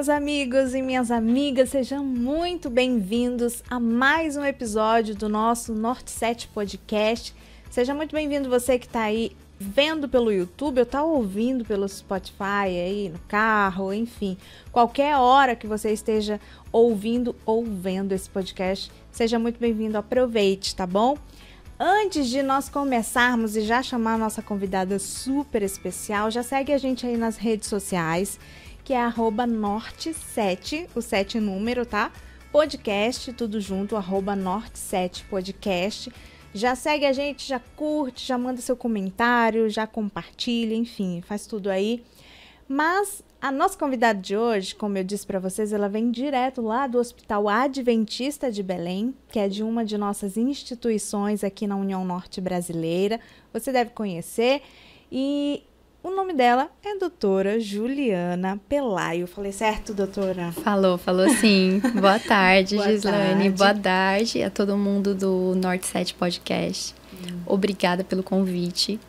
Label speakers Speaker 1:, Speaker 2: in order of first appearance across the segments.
Speaker 1: meus amigos e minhas amigas, sejam muito bem-vindos a mais um episódio do nosso Norte 7 Podcast. Seja muito bem-vindo você que está aí vendo pelo YouTube ou está ouvindo pelo Spotify aí no carro, enfim. Qualquer hora que você esteja ouvindo ou vendo esse podcast, seja muito bem-vindo, aproveite, tá bom? Antes de nós começarmos e já chamar a nossa convidada super especial, já segue a gente aí nas redes sociais, que é @norte7, o 7 número, tá? Podcast, tudo junto, @norte7 podcast. Já segue a gente, já curte, já manda seu comentário, já compartilha, enfim, faz tudo aí. Mas a nossa convidada de hoje, como eu disse para vocês, ela vem direto lá do Hospital Adventista de Belém, que é de uma de nossas instituições aqui na União Norte Brasileira. Você deve conhecer. E o nome dela é doutora Juliana Pelaio. Falei certo, doutora?
Speaker 2: Falou sim. Boa tarde,
Speaker 1: Boa
Speaker 2: Gislane.
Speaker 1: tarde.
Speaker 2: Boa tarde a todo mundo do Norte 7 Podcast. Obrigada pelo convite.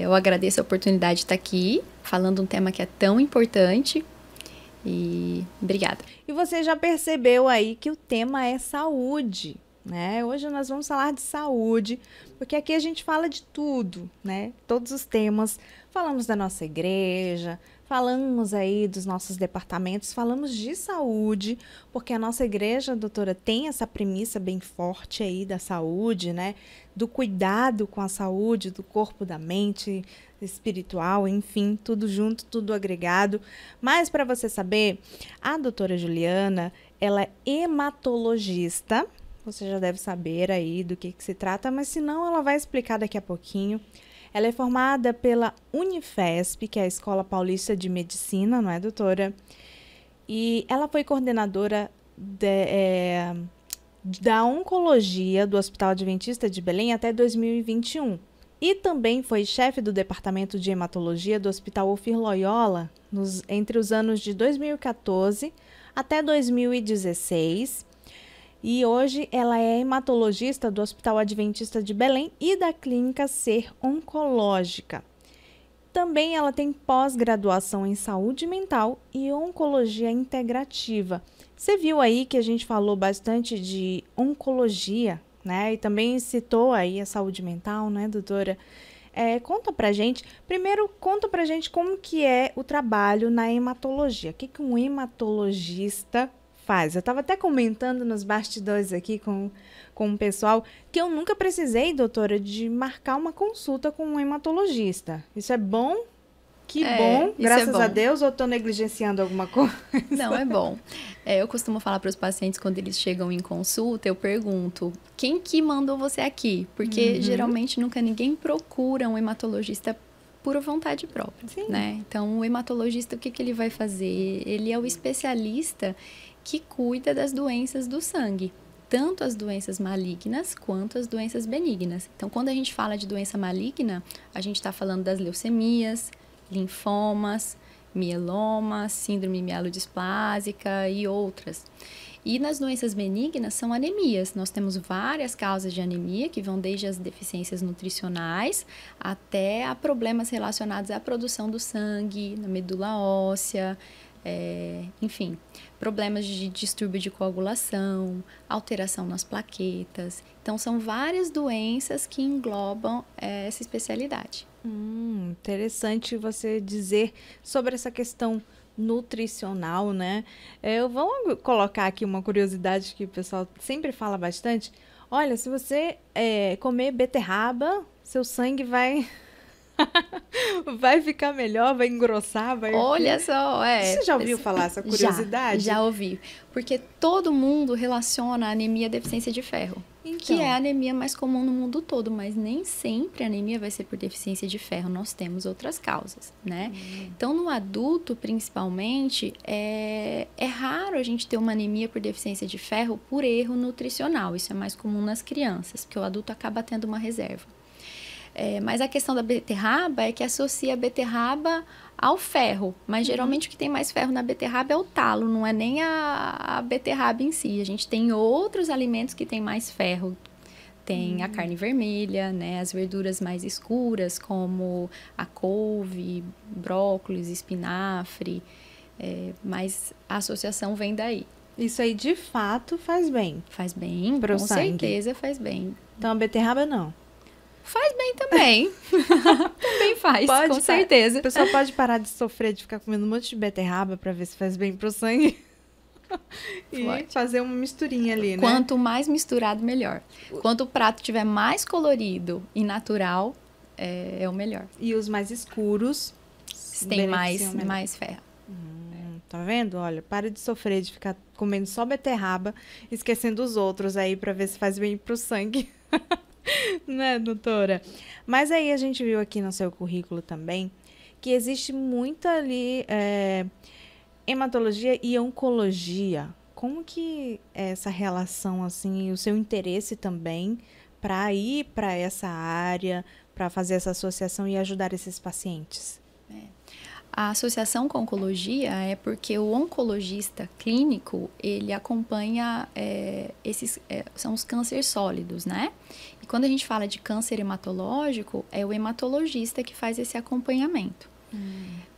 Speaker 2: Eu agradeço a oportunidade de estar aqui, falando um tema que é tão importante. E obrigada.
Speaker 1: E você já percebeu aí que o tema é saúde, né? Hoje nós vamos falar de saúde, porque aqui a gente fala de tudo, né? Todos os temas. Falamos da nossa igreja, falamos aí dos nossos departamentos, falamos de saúde, porque a nossa igreja, doutora, tem essa premissa bem forte aí da saúde, né? Do cuidado com a saúde, do corpo, da mente, espiritual, enfim, tudo junto, tudo agregado. Mas para você saber, a doutora Juliana, ela é hematologista. Você já deve saber aí do que se trata, mas se não, ela vai explicar daqui a pouquinho. Ela é formada pela Unifesp, que é a Escola Paulista de Medicina, não é, doutora? E ela foi coordenadora da Oncologia do Hospital Adventista de Belém até 2021. E também foi chefe do Departamento de Hematologia do Hospital Ofir Loyola entre os anos de 2014 até 2016. E hoje ela é hematologista do Hospital Adventista de Belém e da Clínica Ser Oncológica. Também ela tem pós-graduação em saúde mental e oncologia integrativa. Você viu aí que a gente falou bastante de oncologia, né? E também citou aí a saúde mental, né, doutora? Conta pra gente, primeiro conta pra gente como que é o trabalho na hematologia. O que um hematologista faz? Eu estava até comentando nos bastidores aqui com o pessoal que eu nunca precisei, doutora, de marcar uma consulta com um hematologista. Isso é bom? Que bom, graças a Deus, ou estou negligenciando alguma coisa?
Speaker 2: Não, é bom. Eu costumo falar para os pacientes quando eles chegam em consulta, eu pergunto, quem que mandou você aqui? Porque geralmente nunca ninguém procura um hematologista por vontade própria, né? Então, o hematologista, o que ele vai fazer? Ele é o especialista que cuida das doenças do sangue, tanto as doenças malignas quanto as doenças benignas. Então, quando a gente fala de doença maligna, a gente está falando das leucemias, linfomas, mielomas, síndrome mielodisplásica e outras. E nas doenças benignas são anemias. Nós temos várias causas de anemia, que vão desde as deficiências nutricionais até a problemas relacionados à produção do sangue, na medula óssea, enfim, problemas de distúrbio de coagulação, alteração nas plaquetas. Então, são várias doenças que englobam essa especialidade.
Speaker 1: Interessante você dizer sobre essa questão nutricional, né? Eu vou colocar aqui uma curiosidade que o pessoal sempre fala bastante. Olha, se você comer beterraba, seu sangue vai ficar melhor, vai engrossar, vai...
Speaker 2: Olha só,
Speaker 1: Você já ouviu falar essa curiosidade?
Speaker 2: Já ouvi. Porque todo mundo relaciona a anemia à deficiência de ferro.
Speaker 1: Então.
Speaker 2: Que é a anemia mais comum no mundo todo, mas nem sempre a anemia vai ser por deficiência de ferro, nós temos outras causas, né? Então, no adulto, principalmente, é raro a gente ter uma anemia por deficiência de ferro por erro nutricional, isso é mais comum nas crianças, porque o adulto acaba tendo uma reserva. Mas a questão da beterraba é que associa a beterraba ao ferro, mas geralmente o que tem mais ferro na beterraba é o talo, não é nem a beterraba em si. A gente tem outros alimentos que têm mais ferro. Tem a carne vermelha, né, as verduras mais escuras, como a couve, brócolis, espinafre, Mas a associação vem daí.
Speaker 1: Isso aí, de fato, faz bem.
Speaker 2: Faz bem,
Speaker 1: Pro
Speaker 2: com
Speaker 1: sangue.
Speaker 2: certeza faz bem.
Speaker 1: Então, a beterraba não.
Speaker 2: Faz bem também. Também faz, com certeza.
Speaker 1: A pessoa pode parar de sofrer, de ficar comendo um monte de beterraba pra ver se faz bem pro sangue. E fazer uma misturinha ali, né?
Speaker 2: Quanto mais misturado, melhor. Quanto o prato tiver mais colorido e natural, é o melhor.
Speaker 1: E os mais escuros
Speaker 2: tem mais ferro.
Speaker 1: Tá vendo? Olha, para de sofrer, de ficar comendo só beterraba, esquecendo os outros aí pra ver se faz bem pro sangue. Né, doutora? Mas aí a gente viu aqui no seu currículo também que existe muita ali hematologia e oncologia. Como que é essa relação, assim, o seu interesse também para ir para essa área, para fazer essa associação e ajudar esses pacientes?
Speaker 2: A associação com oncologia é porque o oncologista clínico, ele acompanha são os cânceres sólidos, né? E quando a gente fala de câncer hematológico, é o hematologista que faz esse acompanhamento.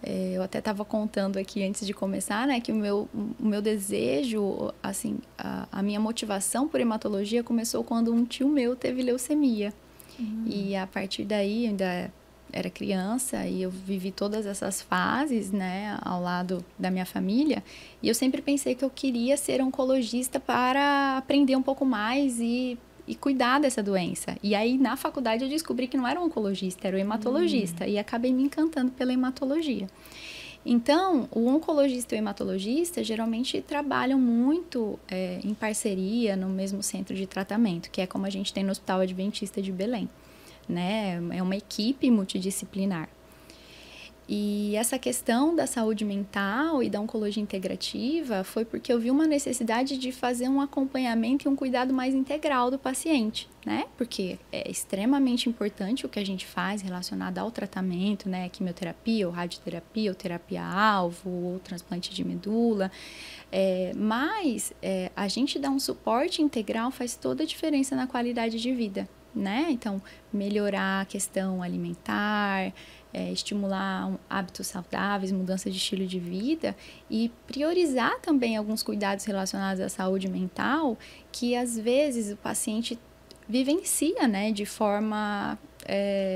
Speaker 2: Eu até estava contando aqui antes de começar, né, que o meu desejo, assim, a minha motivação por hematologia começou quando um tio meu teve leucemia. E a partir daí, ainda era criança e eu vivi todas essas fases, né, ao lado da minha família. E eu sempre pensei que eu queria ser oncologista para aprender um pouco mais e cuidar dessa doença. E aí, na faculdade, eu descobri que não era o oncologista, era o hematologista. E acabei me encantando pela hematologia. Então, o oncologista e o hematologista geralmente trabalham muito em parceria no mesmo centro de tratamento, que é como a gente tem no Hospital Adventista de Belém, né? É uma equipe multidisciplinar. E essa questão da saúde mental e da oncologia integrativa foi porque eu vi uma necessidade de fazer um acompanhamento e um cuidado mais integral do paciente, né? Porque é extremamente importante o que a gente faz relacionado ao tratamento, né? Quimioterapia, ou radioterapia, ou terapia-alvo, ou transplante de medula. Mas a gente dar um suporte integral faz toda a diferença na qualidade de vida, né? Então, melhorar a questão alimentar, estimular hábitos saudáveis, mudança de estilo de vida e priorizar também alguns cuidados relacionados à saúde mental que, às vezes, o paciente vivencia, né, de forma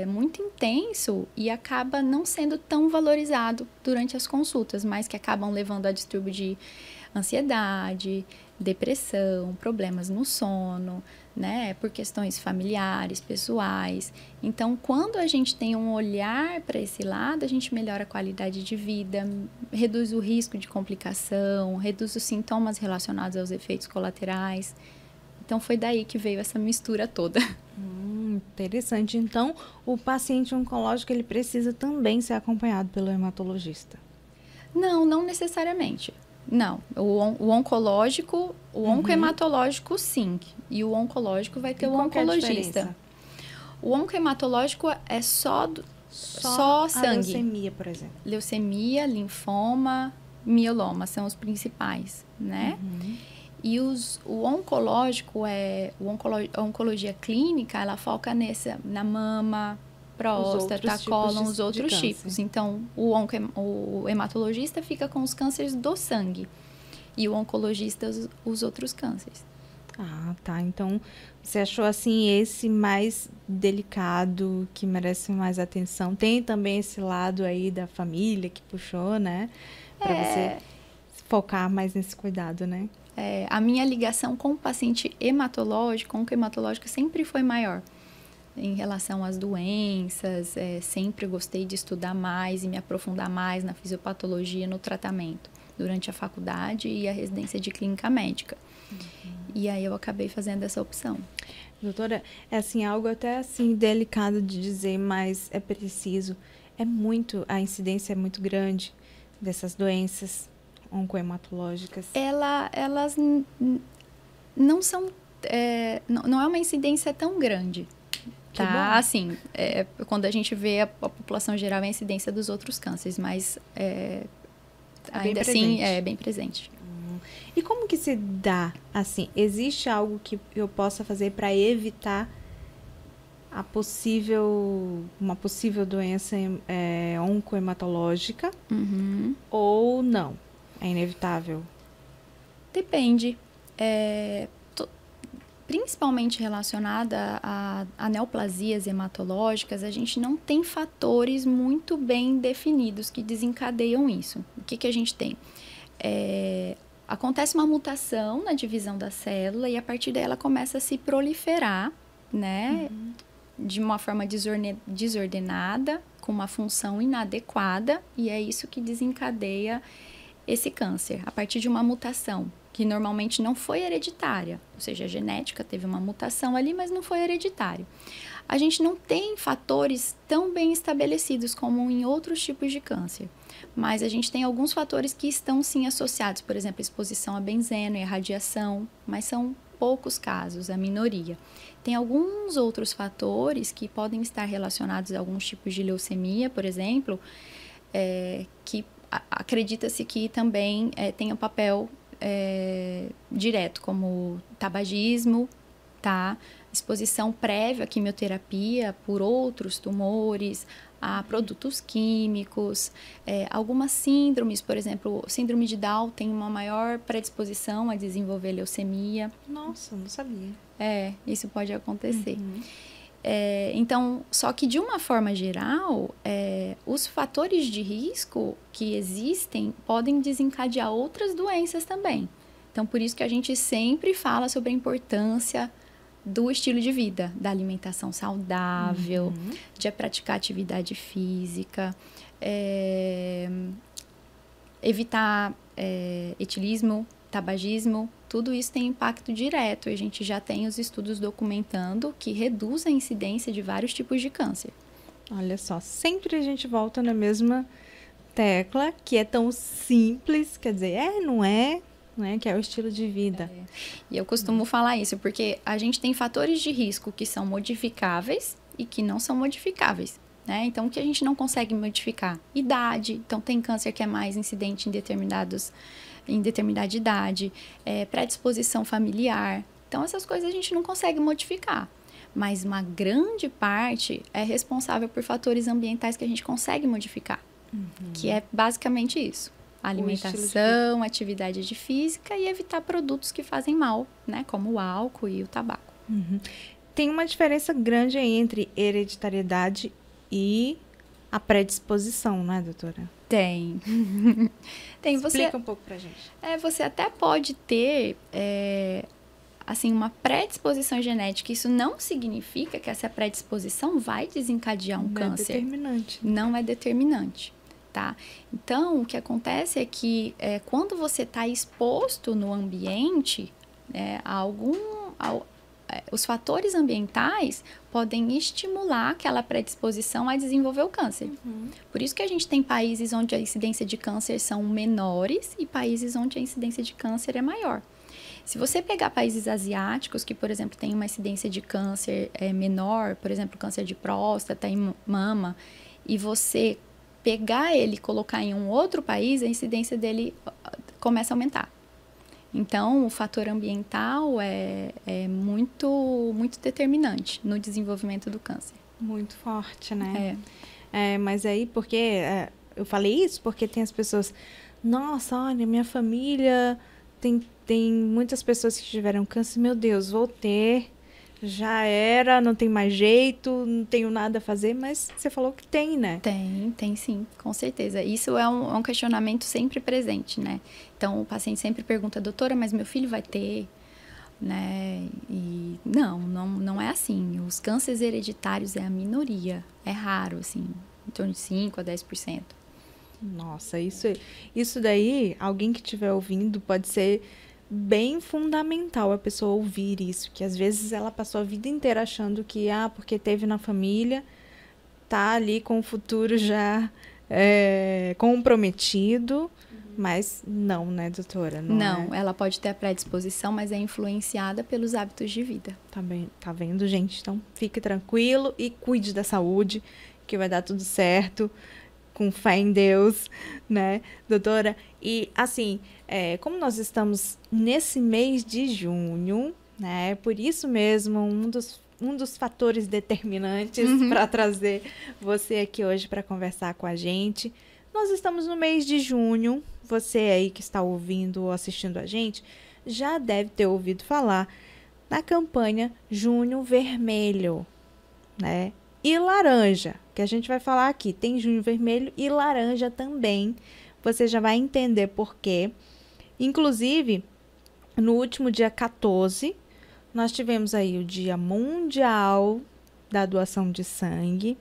Speaker 2: muito intenso e acaba não sendo tão valorizado durante as consultas, mas que acabam levando a distúrbio de ansiedade, depressão, problemas no sono, né, por questões familiares, pessoais. Então, quando a gente tem um olhar para esse lado, a gente melhora a qualidade de vida, reduz o risco de complicação, reduz os sintomas relacionados aos efeitos colaterais. Então, foi daí que veio essa mistura toda.
Speaker 1: Interessante. Então, o paciente oncológico, ele precisa também ser acompanhado pelo hematologista?
Speaker 2: Não necessariamente. Não, o oncológico, o oncohematológico sim, e o oncológico vai ter o oncologista. O oncohematológico é só sangue. A
Speaker 1: leucemia, por exemplo.
Speaker 2: Leucemia, linfoma, mieloma são os principais, né? E o oncológico a oncologia clínica, ela foca na mama, próstata, cólon, os outros tipos. Então, o hematologista fica com os cânceres do sangue e o oncologista os outros cânceres.
Speaker 1: Ah, tá. Então, você achou, assim, esse mais delicado, que merece mais atenção. Tem também esse lado aí da família que puxou, né? Para você focar mais nesse cuidado, né?
Speaker 2: A minha ligação com o paciente hematológico, oncohematológico, sempre foi maior. Em relação às doenças, sempre gostei de estudar mais e me aprofundar mais na fisiopatologia, no tratamento, durante a faculdade e a residência de clínica médica. E aí eu acabei fazendo essa opção.
Speaker 1: Doutora, é assim, algo até assim delicado de dizer, mas é preciso. A incidência é muito grande dessas doenças oncohematológicas.
Speaker 2: Elas não são, não é uma incidência tão grande. Tá, assim, quando a gente vê a população geral, é a incidência dos outros cânceres, mas ainda assim é bem presente.
Speaker 1: E como que se dá, assim, existe algo que eu possa fazer para evitar uma possível doença oncohematológica ou não? é inevitável?
Speaker 2: Depende. Principalmente relacionada a neoplasias hematológicas, a gente não tem fatores muito bem definidos que desencadeiam isso. O que a gente tem? Acontece uma mutação na divisão da célula e a partir daí ela começa a se proliferar, né? De uma forma desordenada, com uma função inadequada, e é isso que desencadeia esse câncer, a partir de uma mutação, que normalmente não foi hereditária, ou seja, a genética teve uma mutação ali, mas não foi hereditário. A gente não tem fatores tão bem estabelecidos como em outros tipos de câncer, mas a gente tem alguns fatores que estão sim associados, por exemplo, exposição a benzeno e a radiação, mas são poucos casos, a minoria. Tem alguns outros fatores que podem estar relacionados a alguns tipos de leucemia, por exemplo, que acredita-se que também tem um papel direto, como tabagismo, tá? Exposição prévia à quimioterapia por outros tumores, a produtos químicos, algumas síndromes, por exemplo, síndrome de Down tem uma maior predisposição a desenvolver leucemia.
Speaker 1: Nossa, não sabia.
Speaker 2: Isso pode acontecer. Então, só que de uma forma geral, os fatores de risco que existem podem desencadear outras doenças também. Então, por isso que a gente sempre fala sobre a importância do estilo de vida, da alimentação saudável, de praticar atividade física, evitar etilismo, tabagismo, tudo isso tem impacto direto. A gente já tem os estudos documentando que reduz a incidência de vários tipos de câncer.
Speaker 1: Olha só, sempre a gente volta na mesma tecla, que é tão simples, quer dizer, não é, que é o estilo de vida.
Speaker 2: E eu costumo falar isso, porque a gente tem fatores de risco que são modificáveis e que não são modificáveis, né? Então, o que a gente não consegue modificar? Idade. Então, tem câncer que é mais incidente em determinada idade, predisposição familiar. Então, essas coisas a gente não consegue modificar. Mas uma grande parte é responsável por fatores ambientais que a gente consegue modificar. Que é basicamente isso. Alimentação, atividade de física e evitar produtos que fazem mal, né? Como o álcool e o tabaco.
Speaker 1: Tem uma diferença grande aí entre hereditariedade e a predisposição, né, doutora?
Speaker 2: Tem.
Speaker 1: Explica um pouco pra gente.
Speaker 2: Você até pode ter assim, uma predisposição genética. Isso não significa que essa predisposição vai desencadear um câncer.
Speaker 1: Não é determinante.
Speaker 2: Não é determinante, tá? Então, o que acontece é que quando você está exposto no ambiente, os fatores ambientais podem estimular aquela predisposição a desenvolver o câncer. Por isso que a gente tem países onde a incidência de câncer são menores e países onde a incidência de câncer é maior. Se você pegar países asiáticos que, por exemplo, têm uma incidência de câncer menor, por exemplo, câncer de próstata e mama, e você pegar ele e colocar em um outro país, a incidência dele começa a aumentar. Então, o fator ambiental é muito, muito determinante no desenvolvimento do câncer.
Speaker 1: Muito forte, né? Mas aí, porque... eu falei isso porque tem as pessoas... Nossa, olha, minha família tem muitas pessoas que tiveram câncer. Meu Deus, vou ter... Já era, não tem mais jeito, não tenho nada a fazer, mas você falou que tem, né?
Speaker 2: Tem sim, com certeza. Isso é um questionamento sempre presente, né? Então, o paciente sempre pergunta, doutora, mas meu filho vai ter, né? E não é assim. Os cânceres hereditários é a minoria, é raro, assim, em torno de 5% a 10%.
Speaker 1: Nossa, isso daí, alguém que estiver ouvindo, pode ser... bem fundamental a pessoa ouvir isso, que às vezes ela passou a vida inteira achando que, porque teve na família, tá ali com o futuro já comprometido, mas não, né, doutora?
Speaker 2: Não, ela pode ter a predisposição, mas é influenciada pelos hábitos de vida.
Speaker 1: Tá vendo, gente? Então, fique tranquilo e cuide da saúde, que vai dar tudo certo, com fé em Deus, né, doutora? E, assim, como nós estamos nesse mês de junho, né, por isso mesmo, um dos fatores determinantes para trazer você aqui hoje para conversar com a gente, Nós estamos no mês de junho. Você aí que está ouvindo ou assistindo a gente já deve ter ouvido falar da campanha Junho Vermelho, né? E laranja, que a gente vai falar aqui. Tem junho vermelho e laranja também. Você já vai entender por quê. Inclusive, no último dia 14, nós tivemos aí o Dia Mundial da Doação de Sangue.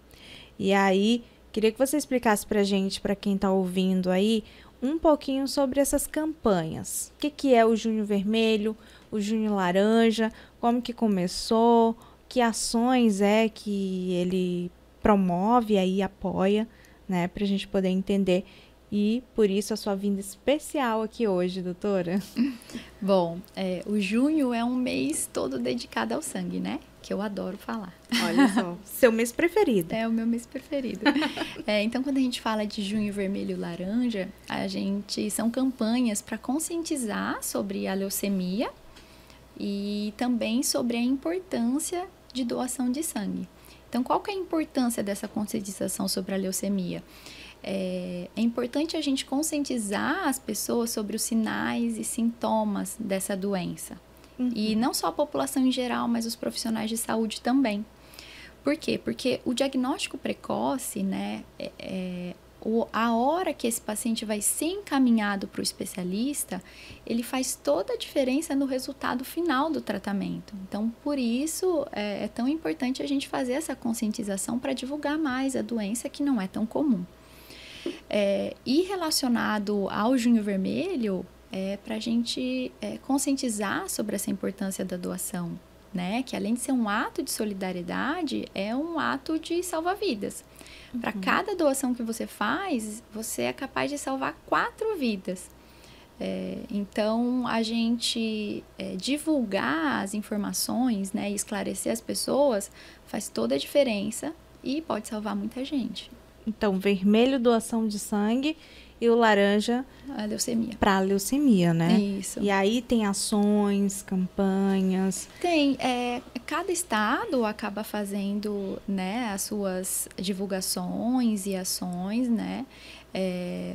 Speaker 1: E aí, queria que você explicasse pra gente, para quem tá ouvindo aí, um pouquinho sobre essas campanhas. O que é o Junho Vermelho, o Junho Laranja, como que começou, que ações é que ele promove aí, apoia, né, pra gente poder entender. E por isso a sua vinda especial aqui hoje, doutora.
Speaker 2: Bom, o junho é um mês todo dedicado ao sangue, né? Que eu adoro falar.
Speaker 1: Olha só, seu mês preferido.
Speaker 2: É o meu mês preferido. Então, quando a gente fala de junho vermelho e laranja, são campanhas para conscientizar sobre a leucemia e também sobre a importância de doação de sangue. Então, qual que é a importância dessa conscientização sobre a leucemia? É importante a gente conscientizar as pessoas sobre os sinais e sintomas dessa doença. Uhum. E não só a população em geral, mas os profissionais de saúde também. Por quê? Porque o diagnóstico precoce, né, a hora que esse paciente vai ser encaminhado para o especialista, ele faz toda a diferença no resultado final do tratamento. Então, por isso, é tão importante a gente fazer essa conscientização para divulgar mais a doença que não é tão comum. E relacionado ao Junho Vermelho, para a gente conscientizar sobre essa importância da doação, né? Que além de ser um ato de solidariedade, é um ato de salvar vidas. Uhum. Para cada doação que você faz, você é capaz de salvar 4 vidas. Então, a gente divulgar as informações, né, e esclarecer as pessoas faz toda a diferença e pode salvar muita gente.
Speaker 1: Então, vermelho, doação de sangue, e o laranja...
Speaker 2: a leucemia.
Speaker 1: Para a leucemia, né?
Speaker 2: Isso.
Speaker 1: E aí tem ações, campanhas...
Speaker 2: Tem. Cada estado acaba fazendo, né, as suas divulgações e ações, né?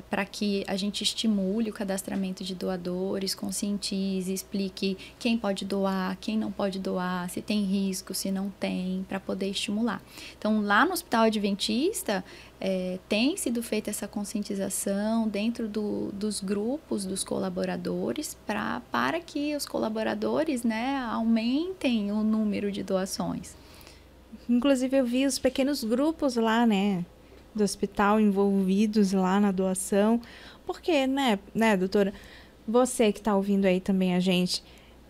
Speaker 2: Para que a gente estimule o cadastramento de doadores, conscientize, explique quem pode doar, quem não pode doar, se tem risco, se não tem, para poder estimular. Então, lá no Hospital Adventista, tem sido feita essa conscientização dentro dos grupos dos colaboradores para que os colaboradores, né, aumentem o número de doações.
Speaker 1: Inclusive, eu vi os pequenos grupos lá, né, do hospital envolvidos lá na doação. Porque, né, doutora, você que está ouvindo aí também a gente,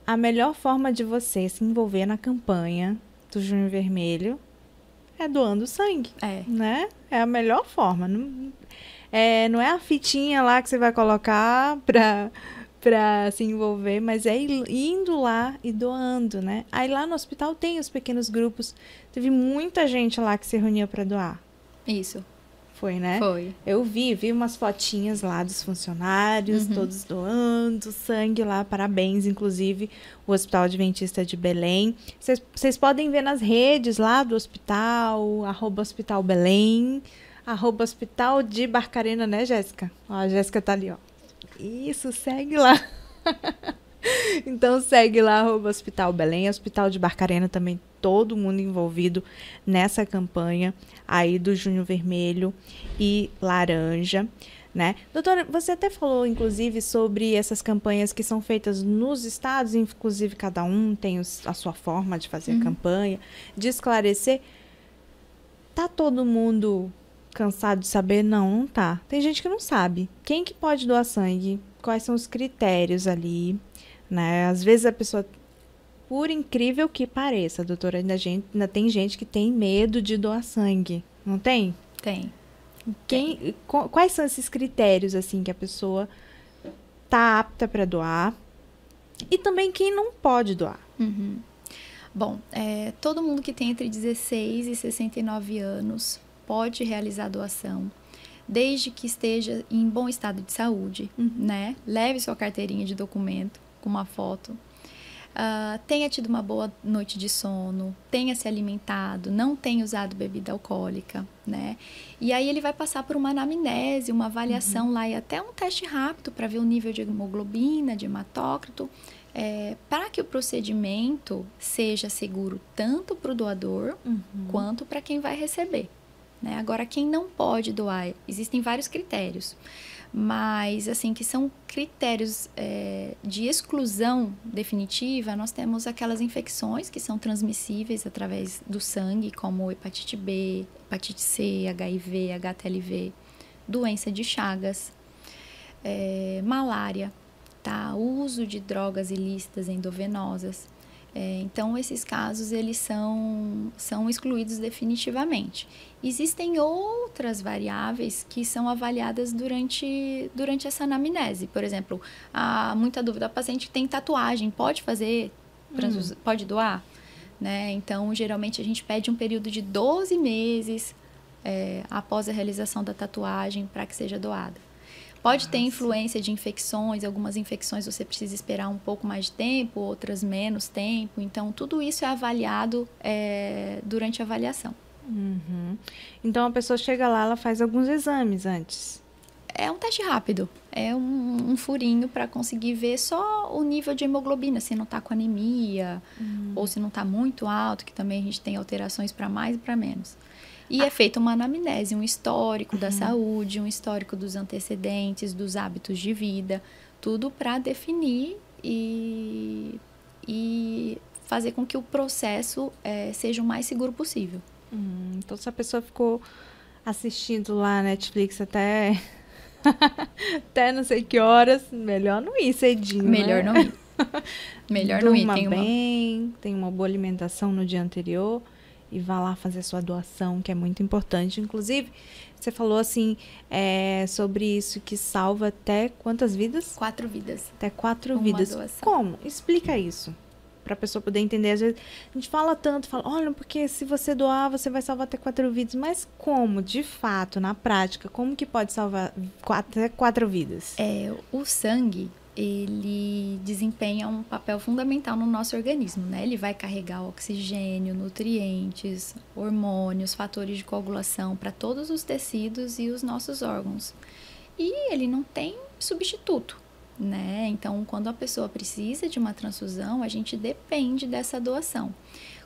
Speaker 1: a melhor forma de você se envolver na campanha do Junho Vermelho é doando sangue, né? É a melhor forma. Não é a fitinha lá que você vai colocar para se envolver, mas é indo lá e doando, né? Aí lá no hospital tem os pequenos grupos. Teve muita gente lá que se reunia para doar.
Speaker 2: Isso.
Speaker 1: Foi, né?
Speaker 2: Foi.
Speaker 1: Eu vi umas fotinhas lá dos funcionários, todos doando sangue lá, parabéns, inclusive, o Hospital Adventista de Belém. Vocês podem ver nas redes lá do hospital, @Hospital Belém, @Hospital de Barcarena, né, Jéssica? Ó, a Jéssica tá ali, ó. Isso, segue lá. Então, segue lá, @Hospital Belém, Hospital de Barcarena também, todo mundo envolvido nessa campanha aí do Junho Vermelho e Laranja, né? Doutora, você até falou, inclusive, sobre essas campanhas que são feitas nos estados, inclusive cada um tem a sua forma de fazer a campanha, de esclarecer. Tá todo mundo cansado de saber? Não tá. Tem gente que não sabe. Quem que pode doar sangue? Quais são os critérios ali, né? Às vezes a pessoa, por incrível que pareça, doutora, ainda tem gente que tem medo de doar sangue, não tem?
Speaker 2: Tem.
Speaker 1: Quais são esses critérios, assim, que a pessoa tá apta para doar? E também quem não pode doar?
Speaker 2: Uhum. Bom, todo mundo que tem entre 16 e 69 anos pode realizar doação, desde que esteja em bom estado de saúde, né? Leve sua carteirinha de documento com uma foto. tenha tido uma boa noite de sono, tenha se alimentado, não tenha usado bebida alcoólica, né? E aí ele vai passar por uma anamnese, uma avaliação lá e até um teste rápido para ver o nível de hemoglobina, de hematócrito, para que o procedimento seja seguro tanto para o doador quanto para quem vai receber, né? Agora, quem não pode doar, existem vários critérios. Mas, assim, que são critérios de exclusão definitiva, nós temos aquelas infecções que são transmissíveis através do sangue, como hepatite B, hepatite C, HIV, HTLV, doença de Chagas, malária, tá? O uso de drogas ilícitas endovenosas. Então, esses casos, eles são excluídos definitivamente. Existem outras variáveis que são avaliadas durante essa anamnese. Por exemplo, há muita dúvida, a paciente tem tatuagem, pode fazer, pode doar? Né? Então, geralmente, a gente pede um período de 12 meses após a realização da tatuagem para que seja doada. Pode ter influência de infecções, algumas infecções você precisa esperar um pouco mais de tempo, outras menos tempo. Então, tudo isso é avaliado durante a avaliação.
Speaker 1: Então, a pessoa chega lá, ela faz alguns exames antes.
Speaker 2: É um teste rápido, é um furinho para conseguir ver só o nível de hemoglobina, se não está com anemia ou se não está muito alto, que também a gente tem alterações para mais e para menos. E é feita uma anamnese, um histórico da saúde, um histórico dos antecedentes, dos hábitos de vida, tudo para definir e fazer com que o processo seja o mais seguro possível.
Speaker 1: Então, se a pessoa ficou assistindo lá a Netflix até não sei que horas, melhor não ir cedinho,
Speaker 2: Melhor não ir. Melhor não ir.
Speaker 1: Tem uma boa alimentação no dia anterior. E vá lá fazer sua doação, que é muito importante. Inclusive, você falou assim, sobre isso, que salva até quantas vidas?
Speaker 2: 4 vidas.
Speaker 1: Até 4 vidas. Doação. Como? Explica isso, para a pessoa poder entender. Às vezes, a gente fala tanto, olha, porque se você doar, você vai salvar até 4 vidas. Mas como, de fato, na prática, como que pode salvar até 4 vidas?
Speaker 2: O sangue, ele desempenha um papel fundamental no nosso organismo, né? Ele vai carregar oxigênio, nutrientes, hormônios, fatores de coagulação para todos os tecidos e os nossos órgãos. E ele não tem substituto, né? Então, quando a pessoa precisa de uma transfusão, a gente depende dessa doação.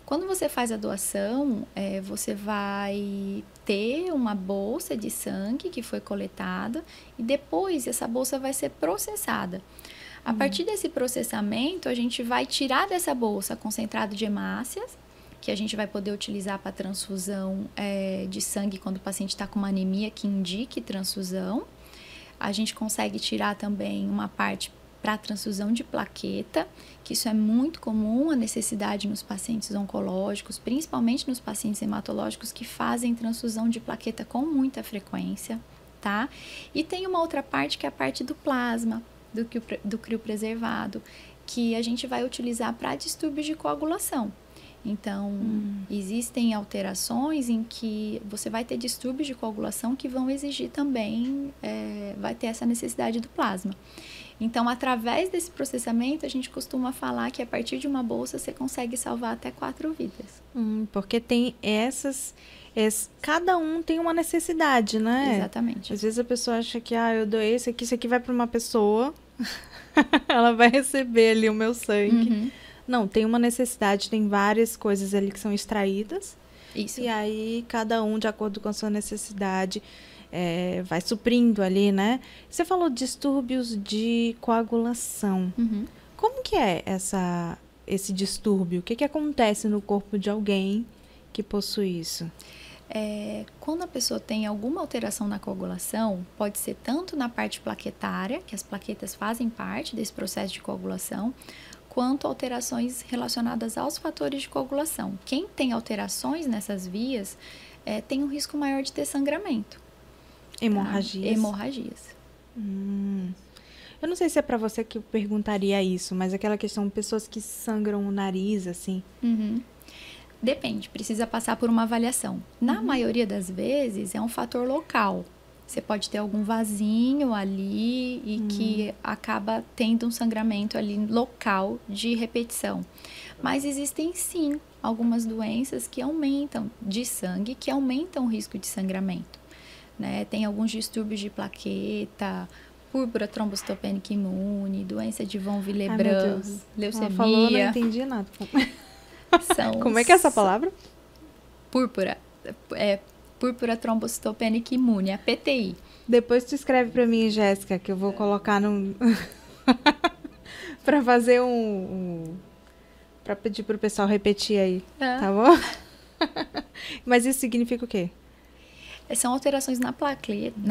Speaker 2: Quando você faz a doação, você vai ter uma bolsa de sangue que foi coletada e depois essa bolsa vai ser processada. A partir desse processamento, a gente vai tirar dessa bolsa concentrado de hemácias, que a gente vai poder utilizar para transfusão de sangue quando o paciente está com uma anemia que indique transfusão. A gente consegue tirar também uma parte para transfusão de plaqueta, que isso é muito comum, a necessidade nos pacientes oncológicos, principalmente nos pacientes hematológicos que fazem transfusão de plaqueta com muita frequência, tá? E tem uma outra parte que é a parte do plasma, do criopreservado, que a gente vai utilizar para distúrbios de coagulação. Então, existem alterações em que você vai ter distúrbios de coagulação que vão exigir também, vai ter essa necessidade do plasma. Então, através desse processamento, a gente costuma falar que a partir de uma bolsa você consegue salvar até 4 vidas.
Speaker 1: Porque tem cada um tem uma necessidade, né?
Speaker 2: Exatamente.
Speaker 1: Às vezes a pessoa acha que, eu doei isso aqui vai para uma pessoa, ela vai receber ali o meu sangue. Não, tem uma necessidade, tem várias coisas ali que são extraídas.
Speaker 2: Isso.
Speaker 1: E aí, cada um, de acordo com a sua necessidade, vai suprindo ali, né? Você falou de distúrbios de coagulação. Como que é esse distúrbio? O que acontece no corpo de alguém que possui isso?
Speaker 2: Quando a pessoa tem alguma alteração na coagulação, pode ser tanto na parte plaquetária, que as plaquetas fazem parte desse processo de coagulação, quanto alterações relacionadas aos fatores de coagulação. Quem tem alterações nessas vias tem um risco maior de ter sangramento.
Speaker 1: Hemorragias?
Speaker 2: Tá? Hemorragias.
Speaker 1: Eu não sei se é pra você que eu perguntaria isso, mas aquela questão de pessoas que sangram o nariz, assim.
Speaker 2: Depende, precisa passar por uma avaliação. Na maioria das vezes, é um fator local, Você pode ter algum vasinho ali e que acaba tendo um sangramento ali local de repetição. Mas existem sim algumas doenças que aumentam de sangue, que aumentam o risco de sangramento, né? Tem alguns distúrbios de plaqueta, púrpura trombocitopênica imune, doença de von Willebrand, leucemia.
Speaker 1: Falou, não entendi nada. Como é que é essa palavra?
Speaker 2: Púrpura. Púrpura trombocitopênica imune, a PTI.
Speaker 1: Depois tu escreve pra mim, Jéssica, que eu vou colocar num... pra fazer pra pedir pro pessoal repetir aí, tá bom? Mas isso significa o quê?
Speaker 2: São alterações na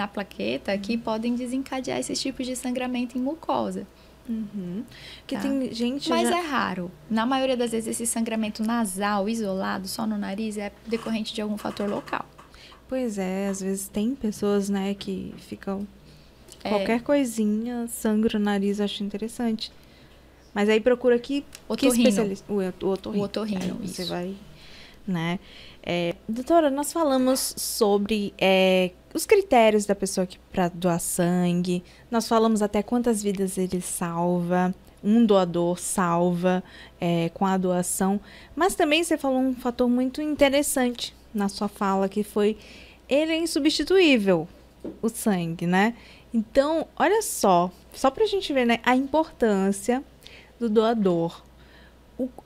Speaker 2: plaqueta que podem desencadear esses tipos de sangramento em mucosa.
Speaker 1: Porque tem gente...
Speaker 2: Mas é raro. Na maioria das vezes, esse sangramento nasal, isolado, só no nariz, é decorrente de algum fator local.
Speaker 1: Pois é, às vezes tem pessoas, né, que ficam... Qualquer coisinha, sangra o nariz, acho interessante. Mas aí procura que especialista? O otorrino.
Speaker 2: O otorrino,
Speaker 1: aí
Speaker 2: isso.
Speaker 1: Você vai, né? Doutora, nós falamos sobre os critérios da pessoa para doar sangue. Nós falamos até quantas vidas ele salva. Um doador salva com a doação. Mas também você falou um fator muito interessante na sua fala, que foi ele é insubstituível, o sangue, né? Então, olha só pra gente ver, né, a importância do doador.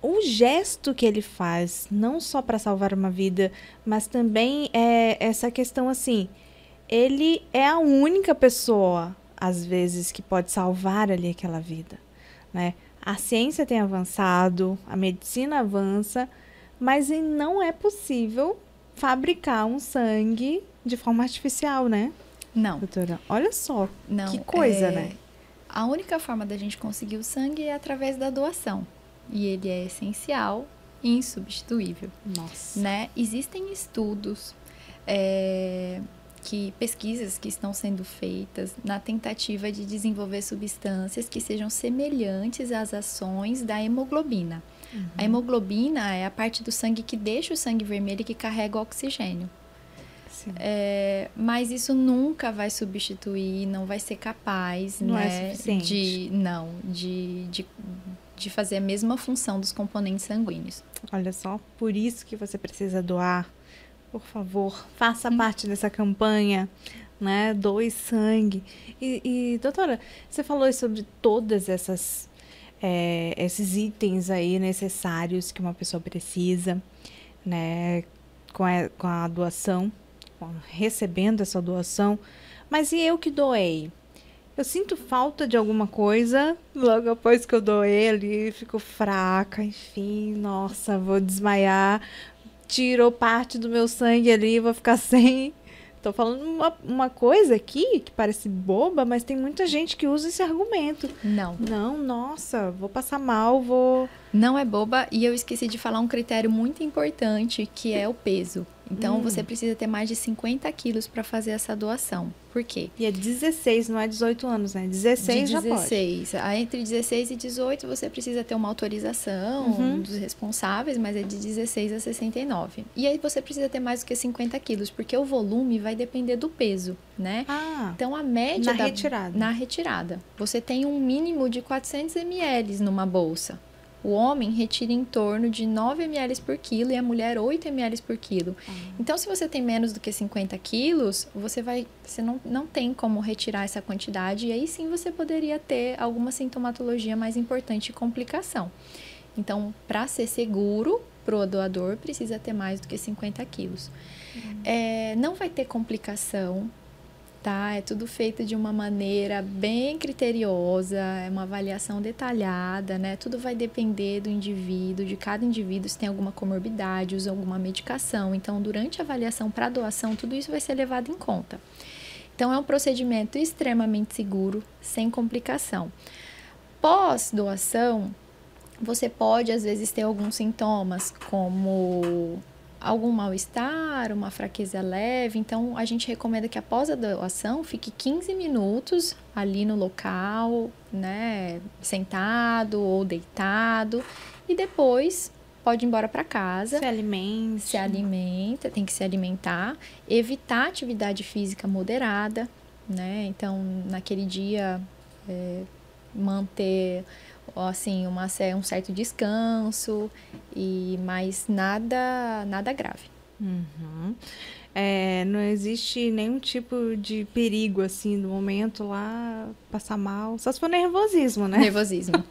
Speaker 1: O gesto que ele faz, não só para salvar uma vida, mas também essa questão assim, ele é a única pessoa, às vezes, que pode salvar ali aquela vida, né? A ciência tem avançado, a medicina avança, mas não é possível fabricar um sangue de forma artificial, né?
Speaker 2: Não.
Speaker 1: Doutora, olha só,
Speaker 2: não,
Speaker 1: que coisa, né?
Speaker 2: A única forma da gente conseguir o sangue é através da doação. E ele é essencial e insubstituível.
Speaker 1: Nossa.
Speaker 2: Né? Existem estudos, pesquisas que estão sendo feitas na tentativa de desenvolver substâncias que sejam semelhantes às ações da hemoglobina. A hemoglobina é a parte do sangue que deixa o sangue vermelho e que carrega o oxigênio. Mas isso nunca vai substituir, não vai ser capaz,
Speaker 1: não
Speaker 2: né,
Speaker 1: é suficiente.
Speaker 2: de fazer a mesma função dos componentes sanguíneos.
Speaker 1: Olha só, por isso que você precisa doar. Por favor, faça parte dessa campanha, né? Doe sangue. E doutora, você falou sobre todas esses itens aí necessários que uma pessoa precisa, né? Com a doação, recebendo essa doação. Mas e eu que doei? Eu sinto falta de alguma coisa, logo após que eu doei ali, fico fraca, enfim, nossa, vou desmaiar, tirou parte do meu sangue ali, vou ficar sem. Tô falando uma coisa aqui que parece boba, mas tem muita gente que usa esse argumento.
Speaker 2: Não,
Speaker 1: nossa, vou passar mal, vou...
Speaker 2: Não é boba, e eu esqueci de falar um critério muito importante, que é o peso. Então, você precisa ter mais de 50 quilos para fazer essa doação. Por quê?
Speaker 1: E é 16, não é 18 anos, né? 16 já pode.
Speaker 2: 16. Entre 16 e 18, você precisa ter uma autorização dos responsáveis, mas é de 16 a 69. E aí, você precisa ter mais do que 50 quilos, porque o volume vai depender do peso, né? Então, a média... Na retirada. Você tem um mínimo de 400 ml numa bolsa. O homem retira em torno de 9 ml por quilo e a mulher 8 ml por quilo. Então, se você tem menos do que 50 quilos, você não tem como retirar essa quantidade e aí sim você poderia ter alguma sintomatologia mais importante e complicação. Então, para ser seguro para o doador, precisa ter mais do que 50 quilos. Não vai ter complicação. Tá? É tudo feito de uma maneira bem criteriosa, é uma avaliação detalhada, né? Tudo vai depender do indivíduo, de cada indivíduo, se tem alguma comorbidade, usa alguma medicação. Então, durante a avaliação para doação, tudo isso vai ser levado em conta. Então, é um procedimento extremamente seguro, sem complicação. Pós-doação, você pode, às vezes, ter alguns sintomas, como algum mal-estar, uma fraqueza leve. Então, a gente recomenda que após a doação, fique 15 minutos ali no local, né, sentado ou deitado. E depois pode ir embora para casa.
Speaker 1: Se alimenta.
Speaker 2: Tem que se alimentar. Evitar atividade física moderada, né? Então, naquele dia, manter, assim, um certo descanso, mas nada grave.
Speaker 1: Uhum. Não existe nenhum tipo de perigo, assim, no momento lá, passar mal. Só se for nervosismo, né?
Speaker 2: Nervosismo.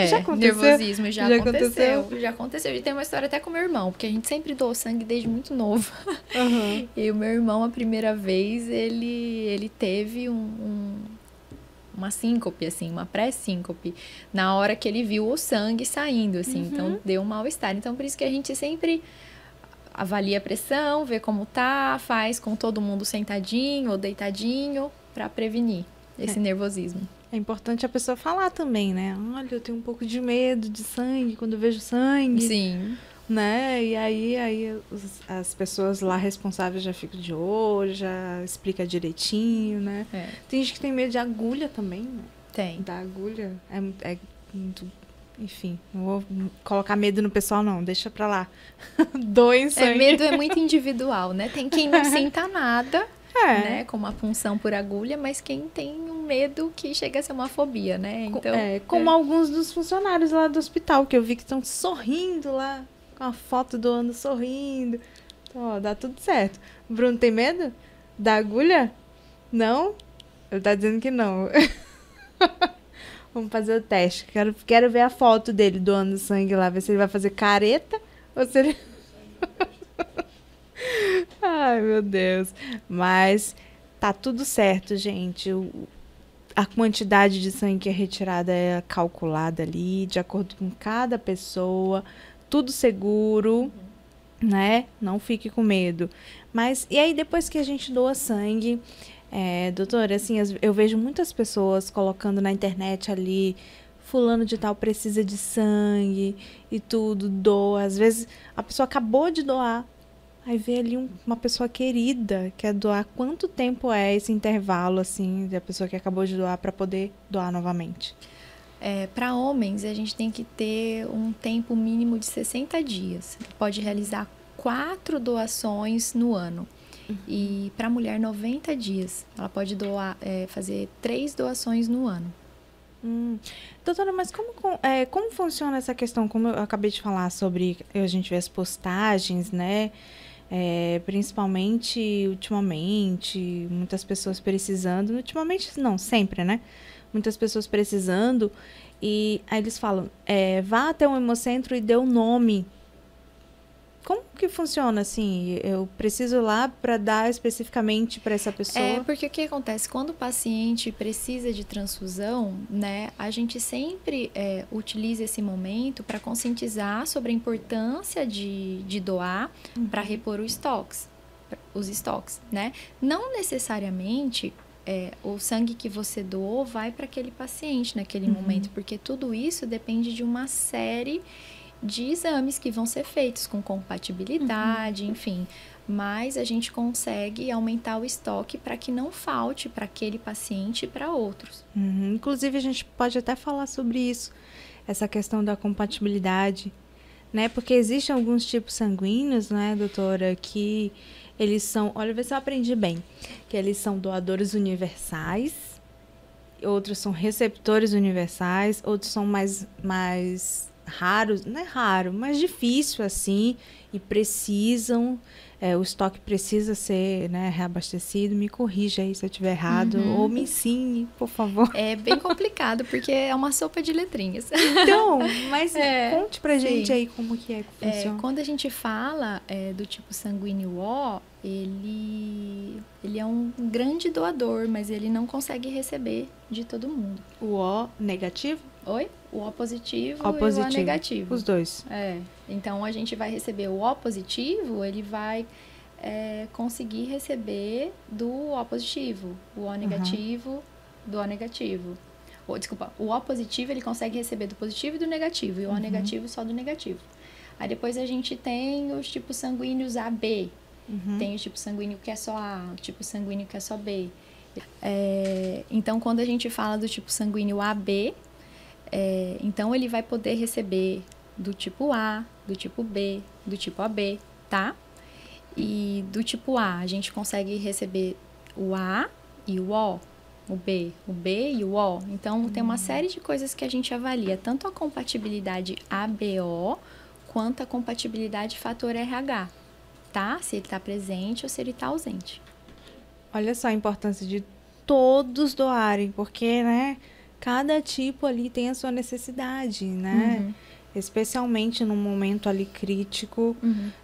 Speaker 1: Já aconteceu?
Speaker 2: Nervosismo já aconteceu. Já aconteceu. E tem uma história até com meu irmão, porque a gente sempre doou sangue desde muito novo.
Speaker 1: Uhum.
Speaker 2: E o meu irmão, a primeira vez, ele teve uma síncope, assim, uma pré-síncope, na hora que ele viu o sangue saindo, assim. Então, deu um mal-estar. Então, por isso que a gente sempre avalia a pressão, vê como tá, faz com todo mundo sentadinho ou deitadinho para prevenir esse nervosismo.
Speaker 1: É importante a pessoa falar também, né? Olha, eu tenho um pouco de medo de sangue quando eu vejo sangue.
Speaker 2: Sim.
Speaker 1: Né? E aí as pessoas lá responsáveis já ficam de olho, já explica direitinho, né? Tem gente que tem medo de agulha também, né?
Speaker 2: Tem.
Speaker 1: Da agulha é muito... Enfim, não vou colocar medo no pessoal, não. Deixa pra lá. Doem sangue.
Speaker 2: Medo é muito individual, né? Tem quem não sinta nada, né? Como a punção por agulha, mas quem tem um medo que chega a ser uma fobia, né? Então,
Speaker 1: como alguns dos funcionários lá do hospital, que eu vi que estão sorrindo lá, com a foto do ano sorrindo. Então, ó, dá tudo certo. O Bruno tem medo da agulha? Não? Ele tá dizendo que não. Vamos fazer o teste. Quero ver a foto dele doando sangue lá. Ver se ele vai fazer careta ou se ele... Ai, meu Deus. Mas tá tudo certo, gente. A quantidade de sangue que é retirada é calculada ali, de acordo com cada pessoa. Tudo seguro, né? Não fique com medo. Mas, e aí, depois que a gente doa sangue... doutora, assim, eu vejo muitas pessoas colocando na internet ali, fulano de tal precisa de sangue e tudo, doa. Às vezes a pessoa acabou de doar, aí vê ali uma pessoa querida, quer doar. Quanto tempo é esse intervalo, assim, da pessoa que acabou de doar para poder doar novamente?
Speaker 2: Para homens, a gente tem que ter um tempo mínimo de 60 dias. Pode realizar 4 doações no ano. E para a mulher, 90 dias. Ela pode fazer 3 doações no ano.
Speaker 1: Doutora, mas como funciona essa questão? Como eu acabei de falar sobre a gente ver as postagens, né? Principalmente ultimamente, muitas pessoas precisando. Ultimamente não, sempre, né? Muitas pessoas precisando. E aí eles falam, vá até um hemocentro e dê o nome. Como que funciona, assim? Eu preciso ir lá para dar especificamente para essa pessoa?
Speaker 2: Porque o que acontece? Quando o paciente precisa de transfusão, né, a gente sempre utiliza esse momento para conscientizar sobre a importância de doar para repor os estoques, né? Não necessariamente o sangue que você doou vai para aquele paciente naquele momento, porque tudo isso depende de uma série de exames que vão ser feitos com compatibilidade, enfim. Mas a gente consegue aumentar o estoque para que não falte para aquele paciente e para outros.
Speaker 1: Inclusive, a gente pode até falar sobre isso, essa questão da compatibilidade, né? Porque existem alguns tipos sanguíneos, né, doutora, que eles são... Olha, vê se eu aprendi bem. Que eles são doadores universais, outros são receptores universais, outros são mais raros, não é raro, mas difícil assim, e precisam, o estoque precisa ser, né, reabastecido. Me corrija aí se eu estiver errado, ou me ensine, por favor.
Speaker 2: É bem complicado, porque é uma sopa de letrinhas.
Speaker 1: Então, mas conte pra gente aí como que funciona.
Speaker 2: Quando a gente fala do tipo sanguíneo O, ele é um grande doador, mas ele não consegue receber de todo mundo.
Speaker 1: O O negativo?
Speaker 2: Oi? O O positivo
Speaker 1: O positivo.
Speaker 2: E o O negativo.
Speaker 1: Os dois.
Speaker 2: Então, a gente vai receber o O positivo, ele vai conseguir receber do O positivo. O O negativo, do O negativo. Desculpa, o O positivo, ele consegue receber do positivo e do negativo. E o O negativo só do negativo. Aí, depois, a gente tem os tipos sanguíneos AB. Tem o tipo sanguíneo que é só A, o tipo sanguíneo que é só B. Então, quando a gente fala do tipo sanguíneo AB... então, ele vai poder receber do tipo A, do tipo B, do tipo AB, tá? E do tipo A gente consegue receber o A e o o B e o O. Então, tem uma série de coisas que a gente avalia, tanto a compatibilidade ABO, quanto a compatibilidade fator RH, tá? Se ele está presente ou se ele está ausente.
Speaker 1: Olha só a importância de todos doarem, porque, né, cada tipo ali tem a sua necessidade, né? Especialmente num momento ali crítico.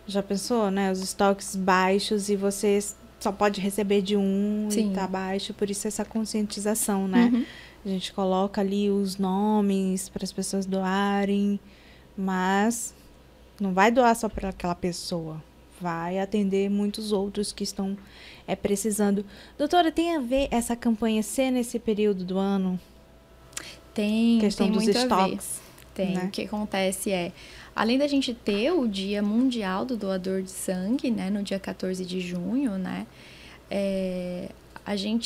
Speaker 1: Já pensou, né? Os estoques baixos e você só pode receber de um e tá baixo, por isso essa conscientização, né? A gente coloca ali os nomes para as pessoas doarem, mas não vai doar só para aquela pessoa. Vai atender muitos outros que estão precisando. Doutora, tem a ver essa campanha ser nesse período do ano?
Speaker 2: Tem,
Speaker 1: questão
Speaker 2: tem
Speaker 1: dos
Speaker 2: muito
Speaker 1: estoques,
Speaker 2: a ver. Tem.
Speaker 1: Né?
Speaker 2: O que acontece além da gente ter o Dia Mundial do Doador de Sangue, né, no dia 14 de junho, né,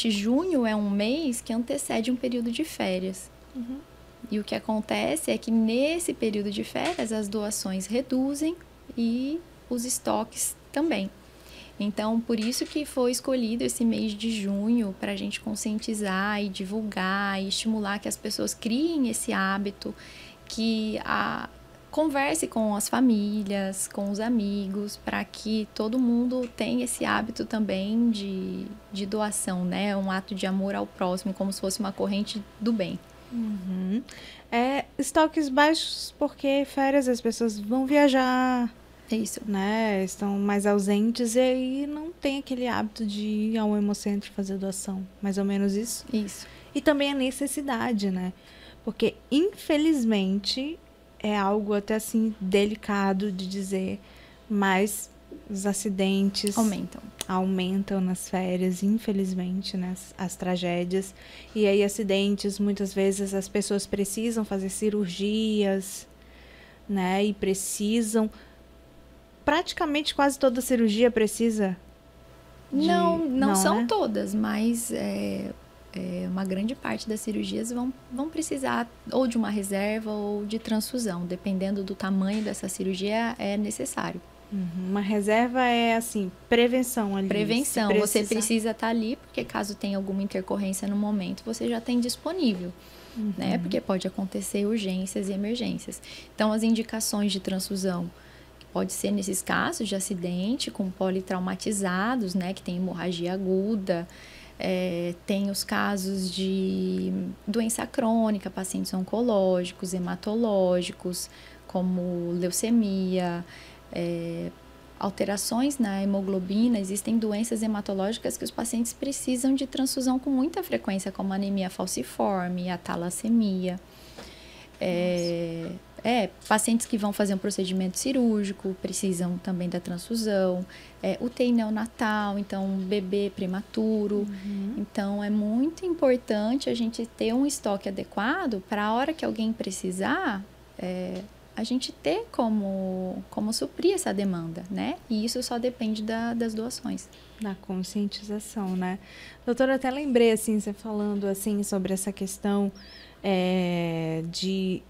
Speaker 2: junho é um mês que antecede um período de férias. E o que acontece é que nesse período de férias as doações reduzem e os estoques também. Então, por isso que foi escolhido esse mês de junho para a gente conscientizar e divulgar e estimular que as pessoas criem esse hábito, que converse com as famílias, com os amigos, para que todo mundo tenha esse hábito também de doação, né? Um ato de amor ao próximo, como se fosse uma corrente do bem.
Speaker 1: Estoques baixos porque férias as pessoas vão viajar,
Speaker 2: Isso.
Speaker 1: Né? Estão mais ausentes e aí não tem aquele hábito de ir ao hemocentro fazer doação. Mais ou menos isso?
Speaker 2: Isso.
Speaker 1: E também a necessidade, né? Porque, infelizmente, é algo até assim delicado de dizer, mas os acidentes aumentam nas férias, infelizmente, né? As tragédias. E aí, acidentes, muitas vezes as pessoas precisam fazer cirurgias, né? E precisam... Praticamente quase toda cirurgia precisa
Speaker 2: Não são
Speaker 1: né?
Speaker 2: todas, mas uma grande parte das cirurgias vão precisar ou de uma reserva ou de transfusão. Dependendo do tamanho dessa cirurgia, é necessário.
Speaker 1: Uma reserva é, assim, prevenção ali.
Speaker 2: Prevenção. Você precisa estar ali, porque caso tenha alguma intercorrência no momento, você já tem disponível. Né? Porque pode acontecer urgências e emergências. Então, as indicações de transfusão pode ser nesses casos de acidente com politraumatizados, né, que tem hemorragia aguda, tem os casos de doença crônica, pacientes oncológicos, hematológicos, como leucemia, alterações na hemoglobina, existem doenças hematológicas que os pacientes precisam de transfusão com muita frequência, como a anemia falciforme, a talassemia. Pacientes que vão fazer um procedimento cirúrgico precisam também da transfusão, UTI neonatal, então bebê prematuro. Então, é muito importante a gente ter um estoque adequado para a hora que alguém precisar, a gente ter como suprir essa demanda, né? E isso só depende das doações.
Speaker 1: Da conscientização, né? Doutora, até lembrei, assim, você falando, assim, sobre essa questão de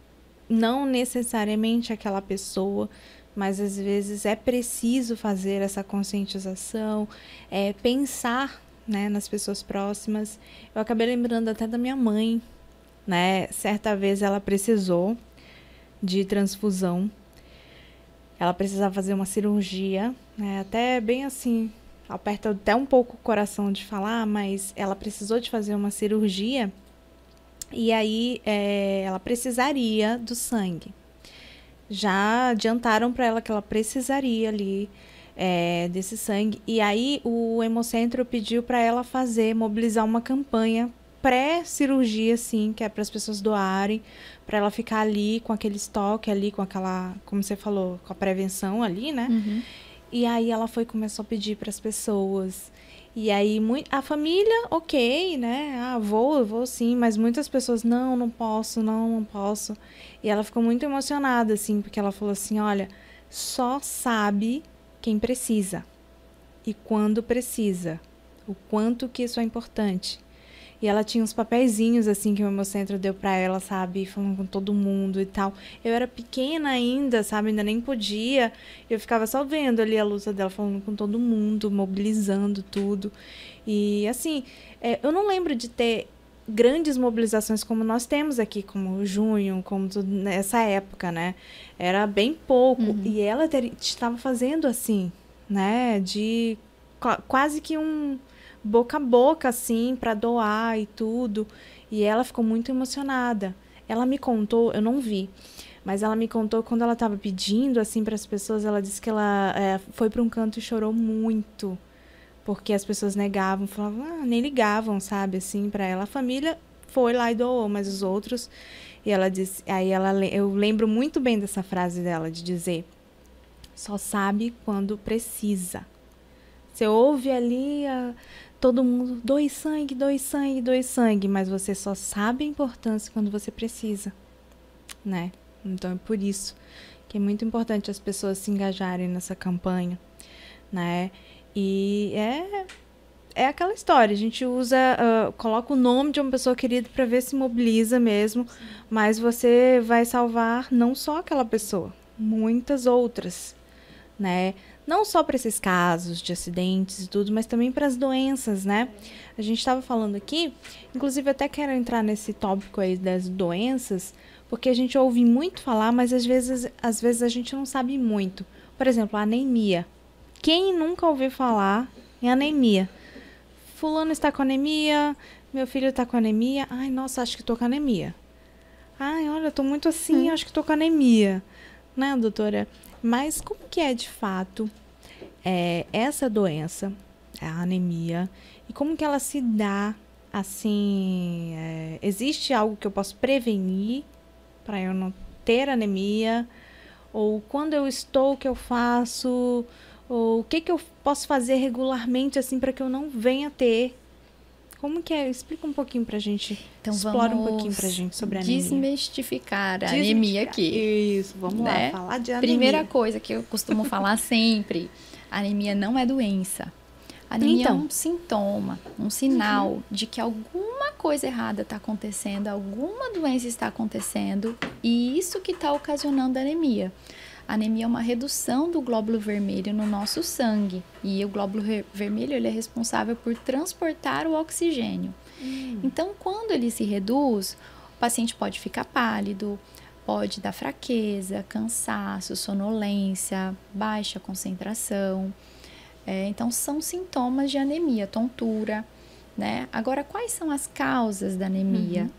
Speaker 1: não necessariamente aquela pessoa, mas às vezes é preciso fazer essa conscientização, pensar, né, nas pessoas próximas. Eu acabei lembrando até da minha mãe, né? Certa vez ela precisou de transfusão. Ela precisava fazer uma cirurgia, né? Até bem assim, aperta até um pouco o coração de falar, mas ela precisou de fazer uma cirurgia. E aí, ela precisaria do sangue. Já adiantaram para ela que ela precisaria ali desse sangue. E aí, o Hemocentro pediu para ela mobilizar uma campanha pré-cirurgia, assim, que é para as pessoas doarem, para ela ficar ali com aquele estoque, ali com aquela, como você falou, com a prevenção ali, né? E aí, ela começou a pedir para as pessoas. E aí, a família, ok, né? Vou sim, mas muitas pessoas, não posso. E ela ficou muito emocionada, assim, porque ela falou assim, olha, só sabe quem precisa e quando precisa, o quanto que isso é importante. E ela tinha uns papeizinhos, assim, que o Hemocentro deu pra ela, sabe? Falando com todo mundo e tal. Eu era pequena ainda, sabe? Ainda nem podia. Eu ficava só vendo ali a luta dela, falando com todo mundo, mobilizando tudo. E, assim, eu não lembro de ter grandes mobilizações como nós temos aqui, como junho, como tudo nessa época, né? Era bem pouco. E ela estava fazendo assim, né? De quase que um boca a boca, assim, para doar e tudo. E ela ficou muito emocionada. Ela me contou, eu não vi, mas ela me contou quando ela estava pedindo, assim, para as pessoas, ela disse que ela foi para um canto e chorou muito. Porque as pessoas negavam, falavam, nem ligavam, sabe, assim, para ela. A família foi lá e doou, mas os outros... E ela disse... eu lembro muito bem dessa frase dela, de dizer, só sabe quando precisa. Você ouve ali todo mundo, doe sangue, doe sangue, doe sangue, mas você só sabe a importância quando você precisa, né? Então é por isso que é muito importante as pessoas se engajarem nessa campanha, né? E é aquela história, a gente usa, coloca o nome de uma pessoa querida para ver se mobiliza mesmo, mas você vai salvar não só aquela pessoa, muitas outras, né? Não só para esses casos de acidentes e tudo, mas também para as doenças, né? A gente estava falando aqui, inclusive até quero entrar nesse tópico aí das doenças, porque a gente ouve muito falar, mas às vezes a gente não sabe muito. Por exemplo, a anemia. Quem nunca ouviu falar em anemia? Fulano está com anemia, meu filho está com anemia. Ai, nossa, acho que estou com anemia. Ai, olha, estou muito assim, acho que estou com anemia. Né, doutora? Mas como que é, de fato, essa doença, a anemia, e como que ela se dá, assim, existe algo que eu posso prevenir para eu não ter anemia? Ou quando eu estou, o que eu faço? Ou o que eu posso fazer regularmente, assim, para que eu não venha ter? Como que é? Explica um pouquinho pra gente.
Speaker 2: Então,
Speaker 1: explora um pouquinho pra gente sobre a anemia.
Speaker 2: Desmistificar a anemia aqui.
Speaker 1: Isso, vamos lá, falar de anemia.
Speaker 2: Primeira coisa que eu costumo falar sempre, a anemia não é doença. A anemia é um sintoma, um sinal de que alguma coisa errada está acontecendo, alguma doença está acontecendo, e isso que está ocasionando a anemia. A anemia é uma redução do glóbulo vermelho no nosso sangue. E o glóbulo vermelho ele é responsável por transportar o oxigênio. Então, quando ele se reduz, o paciente pode ficar pálido, pode dar fraqueza, cansaço, sonolência, baixa concentração. Então, são sintomas de anemia, tontura, né? Agora, quais são as causas da anemia?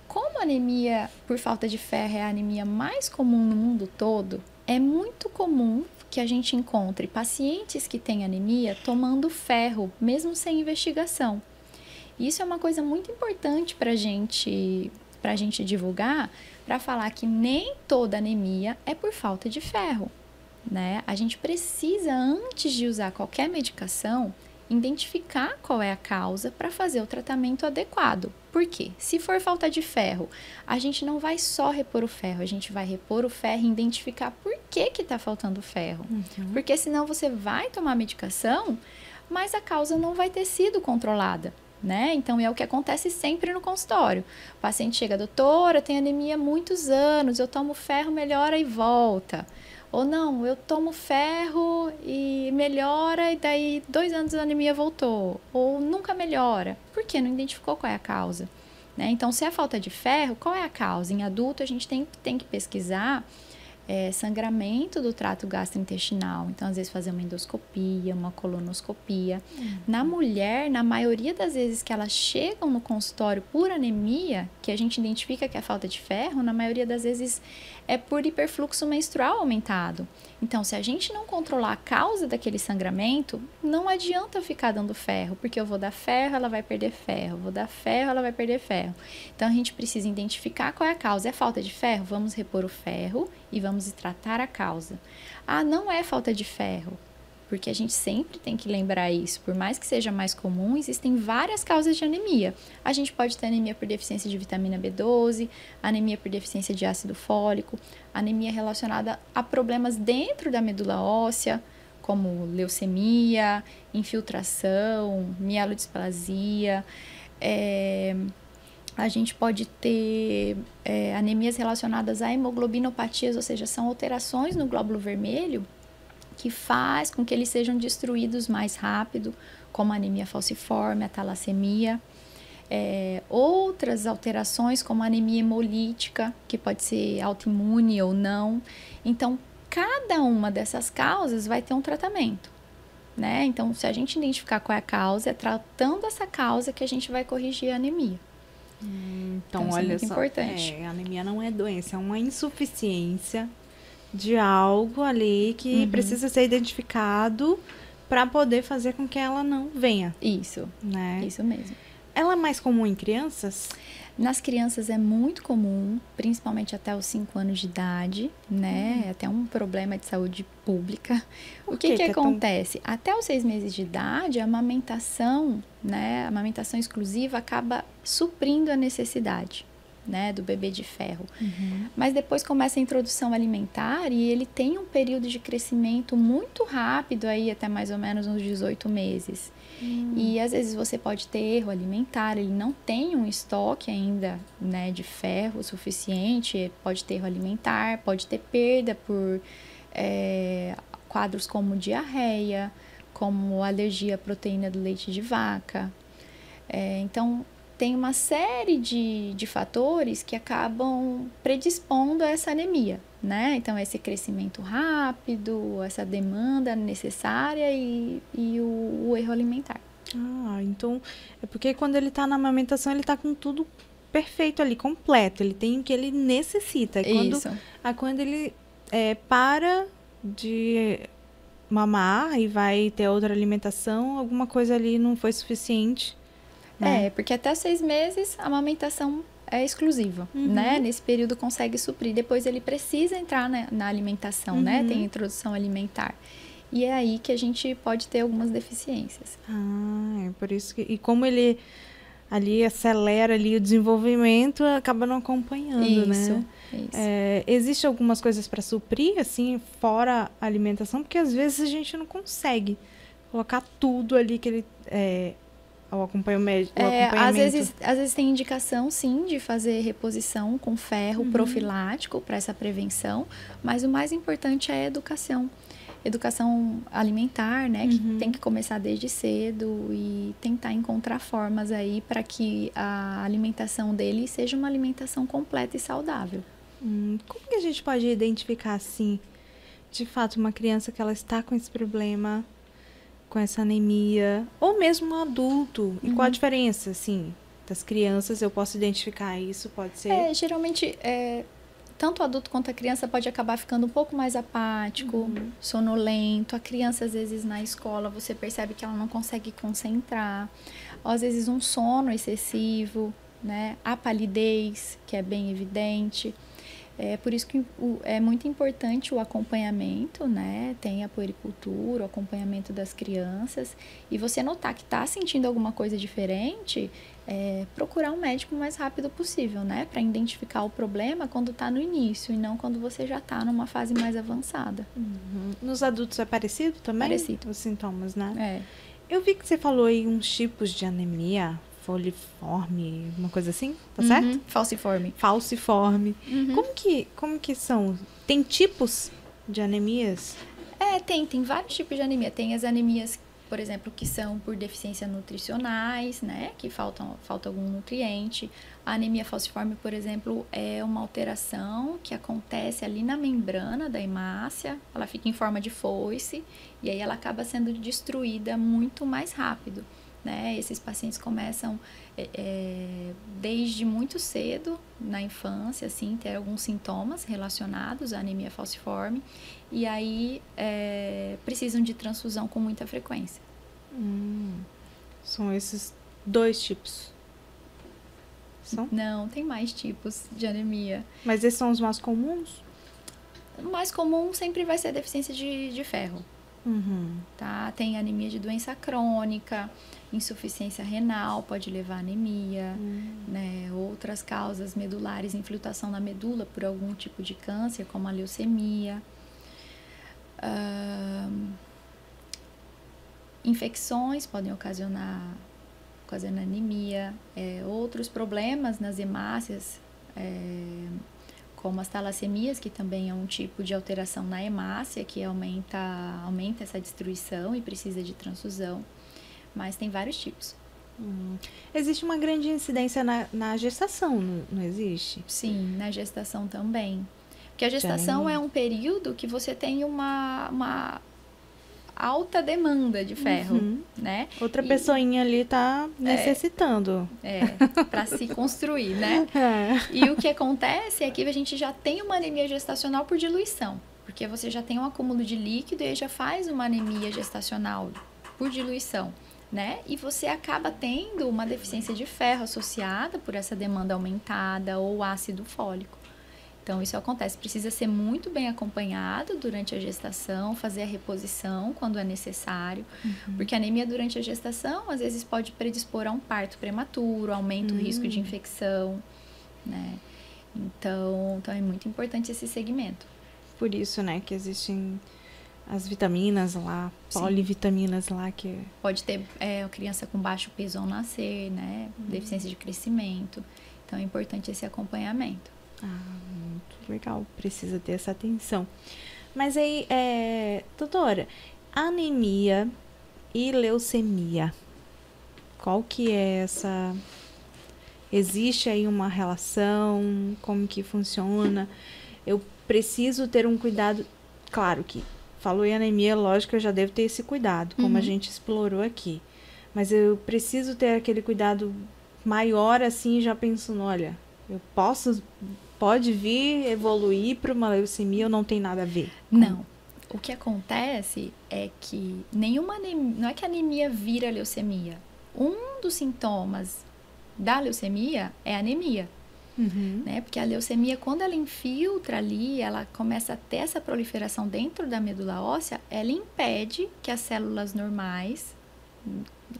Speaker 2: Como a anemia por falta de ferro é a anemia mais comum no mundo todo, é muito comum que a gente encontre pacientes que têm anemia tomando ferro, mesmo sem investigação. Isso é uma coisa muito importante para a gente divulgar, para falar que nem toda anemia é por falta de ferro, né? A gente precisa, antes de usar qualquer medicação, identificar qual é a causa para fazer o tratamento adequado. Por quê? Se for falta de ferro, a gente não vai só repor o ferro, a gente vai repor o ferro e identificar por que está faltando ferro. Porque senão você vai tomar medicação, mas a causa não vai ter sido controlada, né? Então é o que acontece sempre no consultório. O paciente chega, doutora, tem anemia há muitos anos, eu tomo ferro, melhora e volta. Ou não, eu tomo ferro e melhora e daí 2 anos a anemia voltou. Ou nunca melhora. Por quê? Não identificou qual é a causa, né? Então, se é falta de ferro, qual é a causa? Em adulto, a gente tem que pesquisar sangramento do trato gastrointestinal. Então, às vezes, fazer uma endoscopia, uma colonoscopia. Na mulher, na maioria das vezes que elas chegam no consultório por anemia, que a gente identifica que é falta de ferro, na maioria das vezes é por hiperfluxo menstrual aumentado. Então, se a gente não controlar a causa daquele sangramento, não adianta ficar dando ferro, porque eu vou dar ferro, ela vai perder ferro, vou dar ferro, ela vai perder ferro. Então, a gente precisa identificar qual é a causa. É falta de ferro? Vamos repor o ferro e vamos tratar a causa. Ah, não é falta de ferro, porque a gente sempre tem que lembrar isso. Por mais que seja mais comum, existem várias causas de anemia. A gente pode ter anemia por deficiência de vitamina B12, anemia por deficiência de ácido fólico, anemia relacionada a problemas dentro da medula óssea, como leucemia, infiltração, mielodisplasia. A gente pode ter anemias relacionadas a hemoglobinopatias, ou seja, são alterações no glóbulo vermelho que faz com que eles sejam destruídos mais rápido, como a anemia falciforme, a talassemia. Outras alterações, como a anemia hemolítica, que pode ser autoimune ou não. Então, cada uma dessas causas vai ter um tratamento, né? Então, se a gente identificar qual é a causa, é tratando essa causa que a gente vai corrigir a anemia.
Speaker 1: Então,
Speaker 2: isso
Speaker 1: olha
Speaker 2: é muito
Speaker 1: só,
Speaker 2: importante.
Speaker 1: A anemia não é doença, é uma insuficiência de algo ali que precisa ser identificado para poder fazer com que ela não venha.
Speaker 2: Isso,
Speaker 1: né?
Speaker 2: Isso mesmo.
Speaker 1: Ela é mais comum em crianças?
Speaker 2: Nas crianças é muito comum, principalmente até os 5 anos de idade, né? É até um problema de saúde pública. O que acontece? Até os 6 meses de idade, a amamentação, né? A amamentação exclusiva acaba suprindo a necessidade, né? Do bebê de ferro. Mas depois começa a introdução alimentar e ele tem um período de crescimento muito rápido, aí até mais ou menos uns 18 meses. E às vezes você pode ter erro alimentar, ele não tem um estoque ainda, né, de ferro suficiente, pode ter erro alimentar, pode ter perda por quadros como diarreia, como alergia à proteína do leite de vaca. Então, tem uma série de fatores que acabam predispondo a essa anemia, né? Então, esse crescimento rápido, essa demanda necessária e o erro alimentar.
Speaker 1: Então é porque quando ele tá na amamentação, ele tá com tudo perfeito ali, completo. Ele tem o que ele necessita. Quando ele para de mamar e vai ter outra alimentação, alguma coisa ali não foi suficiente.
Speaker 2: Porque até 6 meses a amamentação é exclusiva, né? Nesse período consegue suprir. Depois ele precisa entrar na alimentação, né? Tem introdução alimentar. E é aí que a gente pode ter algumas deficiências.
Speaker 1: É por isso que... E como ele ali acelera ali o desenvolvimento, acaba não acompanhando, né?
Speaker 2: Isso.
Speaker 1: Existe algumas coisas para suprir, assim, fora a alimentação? Porque às vezes a gente não consegue colocar tudo ali que ele... o acompanhamento.
Speaker 2: Às vezes tem indicação, sim, de fazer reposição com ferro profilático para essa prevenção, mas o mais importante é a educação. Educação alimentar, né, que tem que começar desde cedo e tentar encontrar formas aí para que a alimentação dele seja uma alimentação completa e saudável.
Speaker 1: Como que a gente pode identificar, assim, de fato, uma criança que ela está com esse problema, com essa anemia, ou mesmo um adulto? E qual a diferença, assim, das crianças? Eu posso identificar isso, pode ser?
Speaker 2: Geralmente, tanto o adulto quanto a criança pode acabar ficando um pouco mais apático, sonolento. A criança, às vezes, na escola, você percebe que ela não consegue concentrar. Ou, às vezes, um sono excessivo, né? A palidez, que é bem evidente. Por isso que é muito importante o acompanhamento, né? Tem a puericultura, o acompanhamento das crianças. E você notar que está sentindo alguma coisa diferente, procurar um médico o mais rápido possível, né? Para identificar o problema quando está no início e não quando você já está numa fase mais avançada.
Speaker 1: Nos adultos é parecido também?
Speaker 2: Parecido.
Speaker 1: Os sintomas, né? Eu vi que você falou aí uns tipos de anemia, foliforme, uma coisa assim, tá certo?
Speaker 2: Falciforme.
Speaker 1: Falciforme. Como que são? Tem tipos de anemias?
Speaker 2: Tem vários tipos de anemia. Tem as anemias, por exemplo, que são por deficiências nutricionais, né? Que falta algum nutriente. A anemia falciforme, por exemplo, é uma alteração que acontece ali na membrana da hemácia. Ela fica em forma de foice e aí ela acaba sendo destruída muito mais rápido, né? Esses pacientes começam desde muito cedo, na infância, assim, ter alguns sintomas relacionados à anemia falciforme e aí precisam de transfusão com muita frequência.
Speaker 1: São esses 2 tipos? São?
Speaker 2: Não, tem mais tipos de anemia.
Speaker 1: Mas esses são os mais comuns?
Speaker 2: O mais comum sempre vai ser a deficiência de ferro. Tá? Tem anemia de doença crônica, insuficiência renal pode levar a anemia, né? Outras causas medulares, infiltração na medula por algum tipo de câncer, como a leucemia. Infecções podem ocasionar ocasionando anemia. Outros problemas nas hemácias, como as talassemias, que também é um tipo de alteração na hemácia, que aumenta essa destruição e precisa de transfusão. Mas tem vários tipos.
Speaker 1: Existe uma grande incidência na gestação, não existe?
Speaker 2: Sim, na gestação também. Porque a gestação é um período que você tem uma alta demanda de ferro, né?
Speaker 1: Outra pessoinha ali tá necessitando.
Speaker 2: Para se construir, né? E o que acontece é que a gente já tem uma anemia gestacional por diluição. Porque você já tem um acúmulo de líquido e já faz uma anemia gestacional por diluição, né? E você acaba tendo uma deficiência de ferro associada por essa demanda aumentada ou ácido fólico. Então, isso acontece. Precisa ser muito bem acompanhado durante a gestação, fazer a reposição quando é necessário, porque a anemia durante a gestação, às vezes, pode predispor a um parto prematuro, aumenta o risco de infecção, né? Então, é muito importante esse segmento.
Speaker 1: Por isso, né, que existem as vitaminas lá, polivitaminas lá que...
Speaker 2: Pode ter criança com baixo peso ao nascer, né? Deficiência de crescimento. Então, é importante esse acompanhamento.
Speaker 1: Muito legal. Precisa ter essa atenção. Mas aí, doutora, anemia e leucemia, qual que é essa... Existe aí uma relação? Como que funciona? Eu preciso ter um cuidado... Claro que falou em anemia, lógico, eu já devo ter esse cuidado, como a gente explorou aqui. Mas eu preciso ter aquele cuidado maior, assim, já pensando, olha, pode vir evoluir para uma leucemia ou não tem nada a ver?
Speaker 2: Não. O que acontece é que não é que a anemia vira leucemia. Um dos sintomas da leucemia é a anemia. Né? Porque a leucemia, quando ela infiltra ali, ela começa a ter essa proliferação dentro da medula óssea, ela impede que as células normais,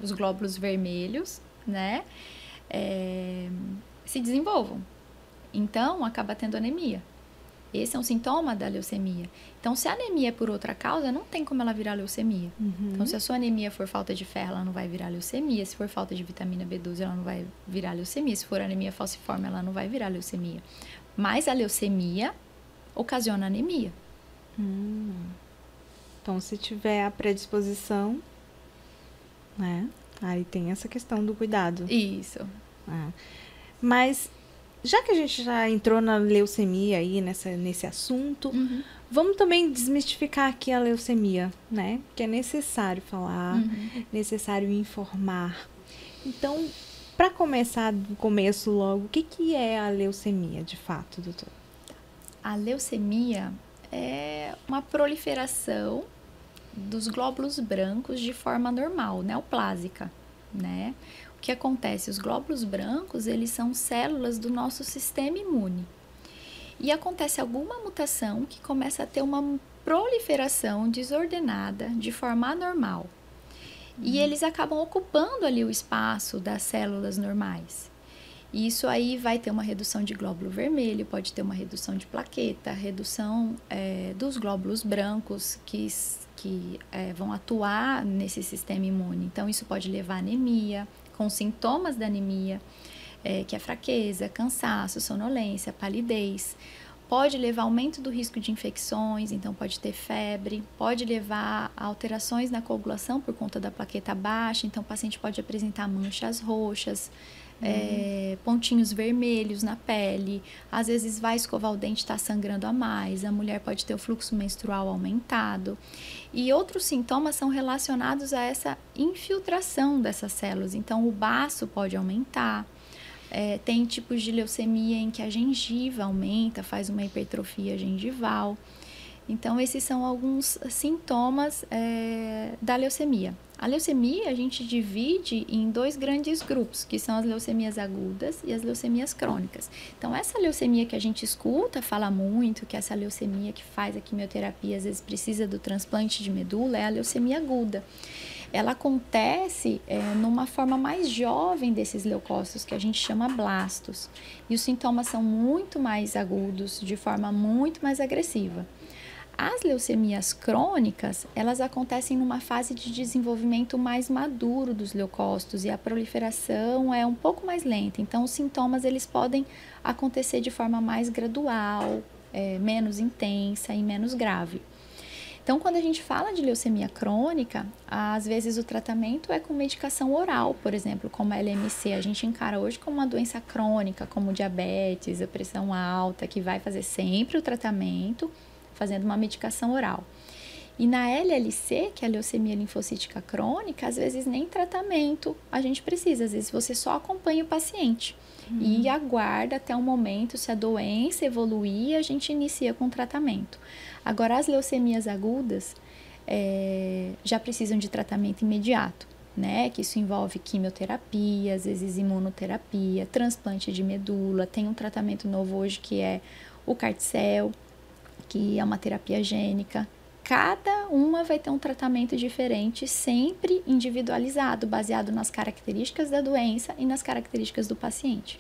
Speaker 2: os glóbulos vermelhos, né, se desenvolvam. Então, acaba tendo anemia. Esse é um sintoma da leucemia. Então, se a anemia é por outra causa, não tem como ela virar leucemia. Então, se a sua anemia for falta de ferro, ela não vai virar leucemia. Se for falta de vitamina B12, ela não vai virar leucemia. Se for anemia falciforme, ela não vai virar leucemia. Mas a leucemia ocasiona anemia.
Speaker 1: Então, se tiver a predisposição, né? Aí tem essa questão do cuidado.
Speaker 2: Isso.
Speaker 1: Mas... Já que a gente já entrou na leucemia aí, nesse assunto, vamos também desmistificar aqui a leucemia, né? Que é necessário falar, necessário informar. Então, para começar do começo logo, o que é a leucemia, de fato, doutor?
Speaker 2: A leucemia é uma proliferação dos glóbulos brancos de forma normal, neoplásica, né? O que acontece? Os glóbulos brancos, eles são células do nosso sistema imune. E acontece alguma mutação que começa a ter uma proliferação desordenada de forma anormal. E eles acabam ocupando ali o espaço das células normais. E isso aí vai ter uma redução de glóbulo vermelho, pode ter uma redução de plaqueta, redução dos glóbulos brancos que vão atuar nesse sistema imune. Então, isso pode levar a anemia, com sintomas da anemia, que é fraqueza, cansaço, sonolência, palidez. Pode levar a aumento do risco de infecções, então pode ter febre. Pode levar a alterações na coagulação por conta da plaqueta baixa, então o paciente pode apresentar manchas roxas, pontinhos vermelhos na pele. Às vezes vai escovar o dente, está sangrando a mais. A mulher pode ter o fluxo menstrual aumentado. E outros sintomas são relacionados a essa infiltração dessas células. Então, o baço pode aumentar. Tem tipos de leucemia em que a gengiva aumenta, faz uma hipertrofia gengival. Então, esses são alguns sintomas da leucemia. A leucemia a gente divide em dois grandes grupos, que são as leucemias agudas e as leucemias crônicas. Então, essa leucemia que a gente escuta, fala muito, que essa leucemia que faz a quimioterapia, às vezes precisa do transplante de medula, é a leucemia aguda. Ela acontece numa forma mais jovem desses leucócitos, que a gente chama blastos. E os sintomas são muito mais agudos, de forma muito mais agressiva. As leucemias crônicas, elas acontecem numa fase de desenvolvimento mais maduro dos leucócitos e a proliferação é um pouco mais lenta. Então, os sintomas eles podem acontecer de forma mais gradual, menos intensa e menos grave. Então, quando a gente fala de leucemia crônica, às vezes o tratamento é com medicação oral, por exemplo, como a LMC. A gente encara hoje como uma doença crônica, como diabetes, a pressão alta, que vai fazer sempre o tratamento fazendo uma medicação oral. E na LLC, que é a leucemia linfocítica crônica, às vezes nem tratamento a gente precisa. Às vezes você só acompanha o paciente e aguarda até um momento, se a doença evoluir, a gente inicia com tratamento. Agora, as leucemias agudas já precisam de tratamento imediato, né? Que isso envolve quimioterapia, às vezes imunoterapia, transplante de medula. Tem um tratamento novo hoje que é o Carticel, que é uma terapia gênica. Cada uma vai ter um tratamento diferente, sempre individualizado, baseado nas características da doença e nas características do paciente.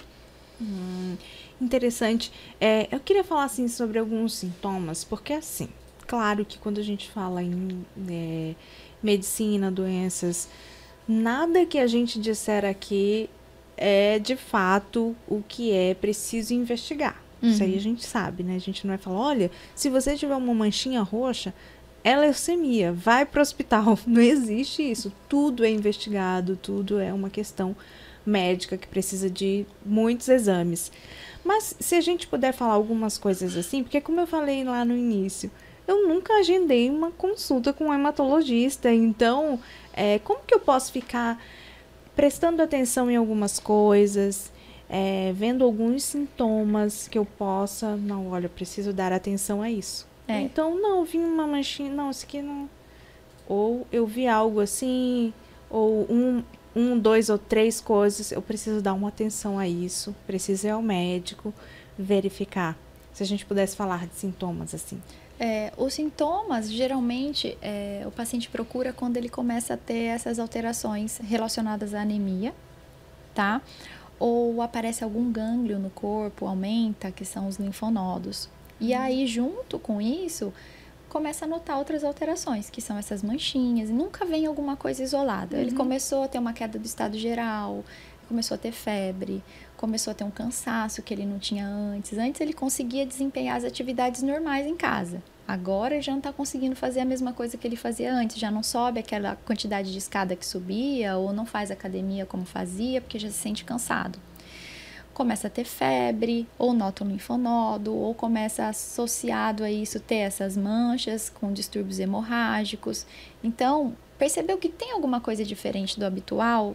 Speaker 1: Interessante. Eu queria falar assim sobre alguns sintomas, porque assim, claro que quando a gente fala em medicina, doenças, nada que a gente disser aqui é de fato o que é preciso investigar. Isso aí a gente sabe, né? A gente não vai falar, olha, se você tiver uma manchinha roxa, é leucemia, vai para o hospital. Não existe isso. Tudo é investigado, tudo é uma questão médica que precisa de muitos exames. Mas se a gente puder falar algumas coisas assim, porque como eu falei lá no início, eu nunca agendei uma consulta com um hematologista, então como que eu posso ficar prestando atenção em algumas coisas, vendo alguns sintomas que eu possa, não, olha, preciso dar atenção a isso. Então, não, vi uma manchinha, não, isso aqui não. Ou eu vi algo assim, ou dois ou três coisas, eu preciso dar uma atenção a isso, preciso ir ao médico, verificar. Se a gente pudesse falar de sintomas assim.
Speaker 2: Os sintomas, geralmente, o paciente procura quando ele começa a ter essas alterações relacionadas à anemia, tá? Ou aparece algum gânglio no corpo, aumenta, que são os linfonodos. E aí, junto com isso, começa a notar outras alterações, que são essas manchinhas, e nunca vem alguma coisa isolada. Ele começou a ter uma queda do estado geral, começou a ter febre, começou a ter um cansaço que ele não tinha antes. Antes ele conseguia desempenhar as atividades normais em casa. Agora ele já não está conseguindo fazer a mesma coisa que ele fazia antes, já não sobe aquela quantidade de escada que subia, ou não faz academia como fazia, porque já se sente cansado. Começa a ter febre, ou nota um linfonodo, ou começa associado a isso ter essas manchas com distúrbios hemorrágicos. Então, percebeu que tem alguma coisa diferente do habitual,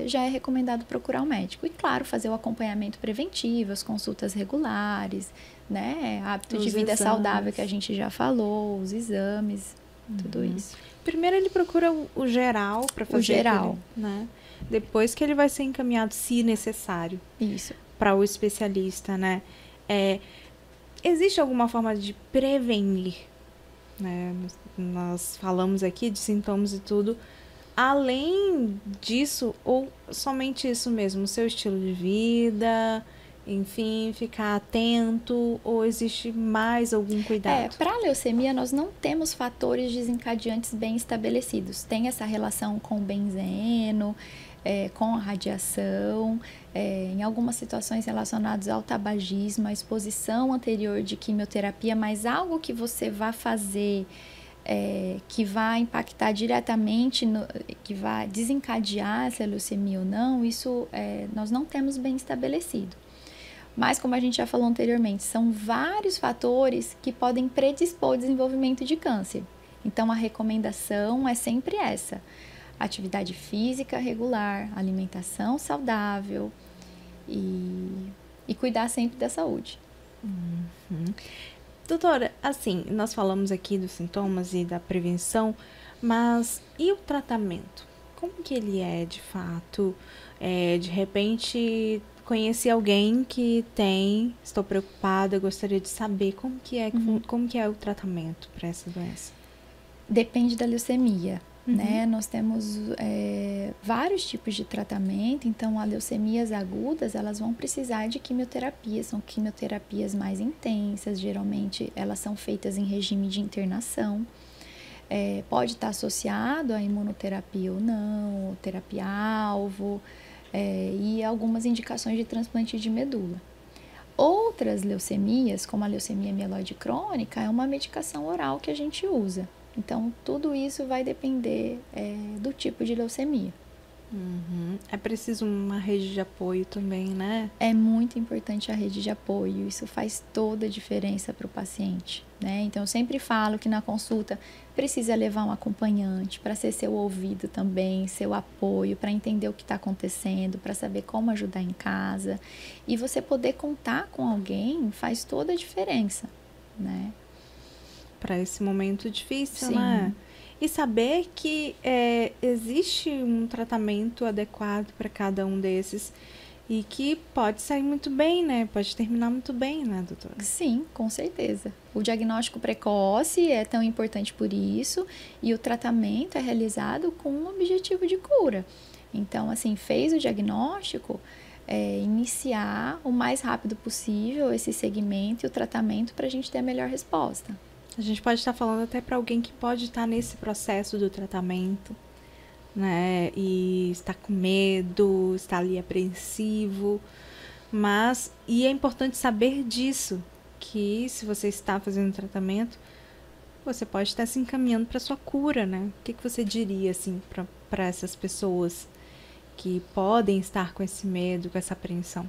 Speaker 2: já é recomendado procurar um médico. E, claro, fazer o acompanhamento preventivo, as consultas regulares, né? Hábito de vida saudável que a gente já falou, os exames, tudo isso.
Speaker 1: Primeiro ele procura o geral para fazer.
Speaker 2: O geral.
Speaker 1: Né? Depois que ele vai ser encaminhado, se necessário.
Speaker 2: Isso.
Speaker 1: Para o especialista, né? Existe alguma forma de prevenir, né? Nós falamos aqui de sintomas e tudo. Além disso, ou somente isso mesmo, o seu estilo de vida, enfim, ficar atento, ou existe mais algum cuidado?
Speaker 2: Para a leucemia, nós não temos fatores desencadeantes bem estabelecidos. Tem essa relação com o benzeno, com a radiação, em algumas situações relacionadas ao tabagismo, à exposição anterior de quimioterapia, mas algo que você vá fazer que vai impactar diretamente, que vai desencadear essa leucemia ou não, isso nós não temos bem estabelecido. Mas, como a gente já falou anteriormente, são vários fatores que podem predispor ao desenvolvimento de câncer. Então, a recomendação é sempre essa: atividade física regular, alimentação saudável e cuidar sempre da saúde.
Speaker 1: Doutora, assim, nós falamos aqui dos sintomas e da prevenção, mas e o tratamento? Como que ele é de fato? De repente, conheci alguém que estou preocupada, gostaria de saber como que é o tratamento para essa doença.
Speaker 2: Depende da leucemia. né? Nós temos vários tipos de tratamento, então as leucemias agudas, elas vão precisar de quimioterapia, são quimioterapias mais intensas, geralmente elas são feitas em regime de internação. Pode estar associado à imunoterapia ou não, terapia-alvo, e algumas indicações de transplante de medula. Outras leucemias, como a leucemia mieloide crônica, é uma medicação oral que a gente usa. Então, tudo isso vai depender do tipo de leucemia.
Speaker 1: É preciso uma rede de apoio também, né?
Speaker 2: É muito importante a rede de apoio, isso faz toda a diferença para o paciente, né? Então, eu sempre falo que na consulta precisa levar um acompanhante para ser seu ouvido também, seu apoio, para entender o que está acontecendo, para saber como ajudar em casa. E você poder contar com alguém faz toda a diferença, né?
Speaker 1: Para esse momento difícil,
Speaker 2: Sim.
Speaker 1: né? E saber que existe um tratamento adequado para cada um desses e que pode sair muito bem, né? Pode terminar muito bem, né, doutora?
Speaker 2: Sim, com certeza. O diagnóstico precoce é tão importante por isso e o tratamento é realizado com um objetivo de cura. Então, assim, fez o diagnóstico, iniciar o mais rápido possível esse segmento e o tratamento para a gente ter a melhor resposta.
Speaker 1: A gente pode estar falando até para alguém que pode estar nesse processo do tratamento, né? E está com medo, está ali apreensivo. E é importante saber disso, que se você está fazendo tratamento, você pode estar se encaminhando para sua cura, né? O que você diria, assim, para essas pessoas que podem estar com esse medo, com essa apreensão?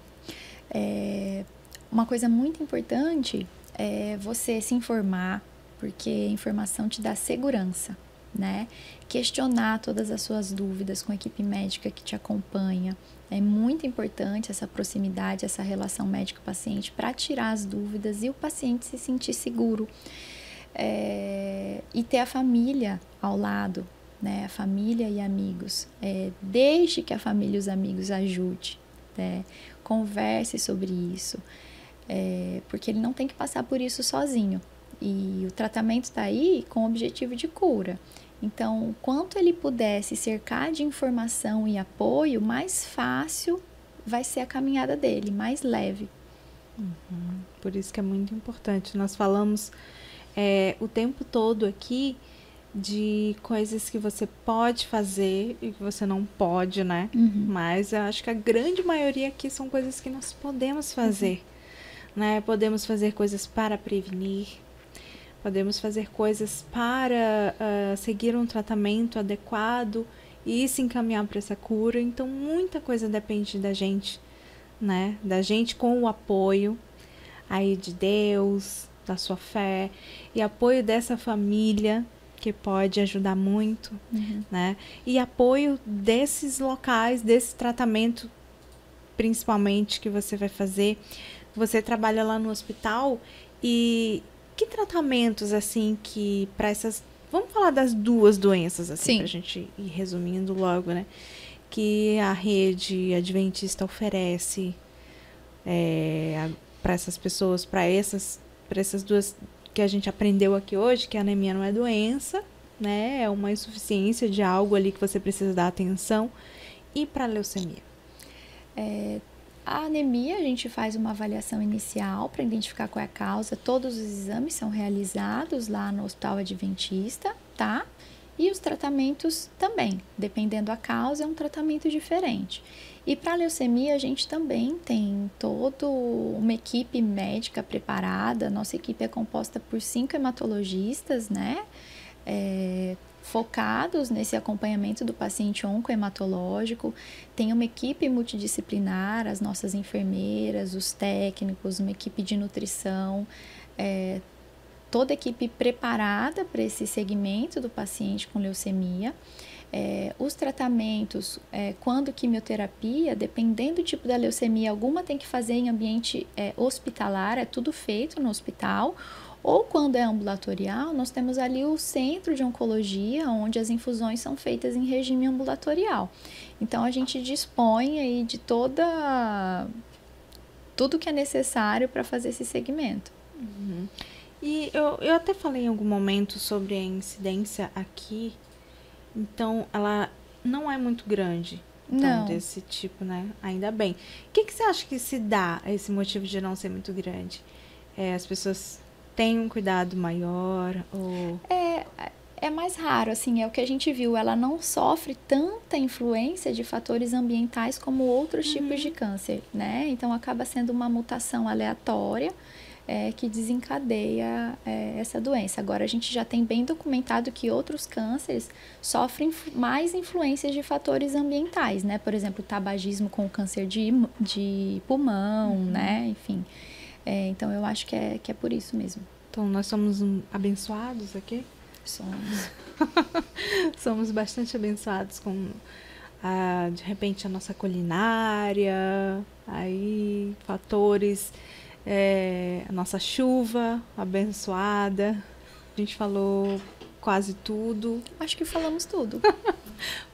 Speaker 2: Uma coisa muito importante é você se informar, porque a informação te dá segurança, né? Questionar todas as suas dúvidas com a equipe médica que te acompanha. É muito importante essa proximidade, essa relação médico-paciente para tirar as dúvidas e o paciente se sentir seguro. E ter a família ao lado, né? A família e amigos. Deixe que a família e os amigos ajudem, né? Converse sobre isso, porque ele não tem que passar por isso sozinho. E o tratamento está aí com o objetivo de cura. Então, quanto ele puder se cercar de informação e apoio, mais fácil vai ser a caminhada dele, mais leve.
Speaker 1: Por isso que é muito importante. Nós falamos o tempo todo aqui de coisas que você pode fazer e que você não pode, né? Mas eu acho que a grande maioria aqui são coisas que nós podemos fazer, né? Podemos fazer coisas para prevenir, podemos fazer coisas para seguir um tratamento adequado e se encaminhar para essa cura. Então, muita coisa depende da gente, né? Da gente com o apoio aí de Deus, da sua fé e apoio dessa família que pode ajudar muito, né? E apoio desses locais, desse tratamento, principalmente, que você vai fazer. Você trabalha lá no hospital e que tratamentos, assim, que para essas... Vamos falar das duas doenças, assim, pra gente ir resumindo logo, né? Que a rede adventista oferece para essas pessoas, para essas duas que a gente aprendeu aqui hoje, que a anemia não é doença, né? É uma insuficiência de algo ali que você precisa dar atenção. E para a leucemia?
Speaker 2: A anemia, a gente faz uma avaliação inicial para identificar qual é a causa. Todos os exames são realizados lá no Hospital Adventista, tá? E os tratamentos também, dependendo da causa, é um tratamento diferente. E para a leucemia, a gente também tem toda uma equipe médica preparada. Nossa equipe é composta por 5 hematologistas, né? Focados nesse acompanhamento do paciente oncohematológico. Tem uma equipe multidisciplinar, as nossas enfermeiras, os técnicos, uma equipe de nutrição, toda a equipe preparada para esse segmento do paciente com leucemia. Os tratamentos, quando quimioterapia, dependendo do tipo da leucemia, alguma tem que fazer em ambiente hospitalar, é tudo feito no hospital. Ou quando é ambulatorial, nós temos ali o centro de oncologia, onde as infusões são feitas em regime ambulatorial. Então, a gente dispõe aí de tudo que é necessário para fazer esse segmento.
Speaker 1: E eu até falei em algum momento sobre a incidência aqui Então, ela não é muito grande. Então,
Speaker 2: Não.
Speaker 1: desse tipo, né? Ainda bem. O que você acha que se dá a esse motivo de não ser muito grande? As pessoas têm um cuidado maior? Ou...
Speaker 2: É mais raro, assim, é o que a gente viu. Ela não sofre tanta influência de fatores ambientais como outros tipos de câncer, né? Então, acaba sendo uma mutação aleatória que desencadeia essa doença. Agora, a gente já tem bem documentado que outros cânceres sofrem mais influências de fatores ambientais, né? Por exemplo, tabagismo com câncer de pulmão, né? Enfim. Então, eu acho que é por isso mesmo.
Speaker 1: Então, nós somos abençoados aqui?
Speaker 2: Somos.
Speaker 1: Somos bastante abençoados com, de repente, a nossa culinária, aí, fatores, a nossa chuva abençoada. A gente falou quase tudo.
Speaker 2: Acho que falamos tudo.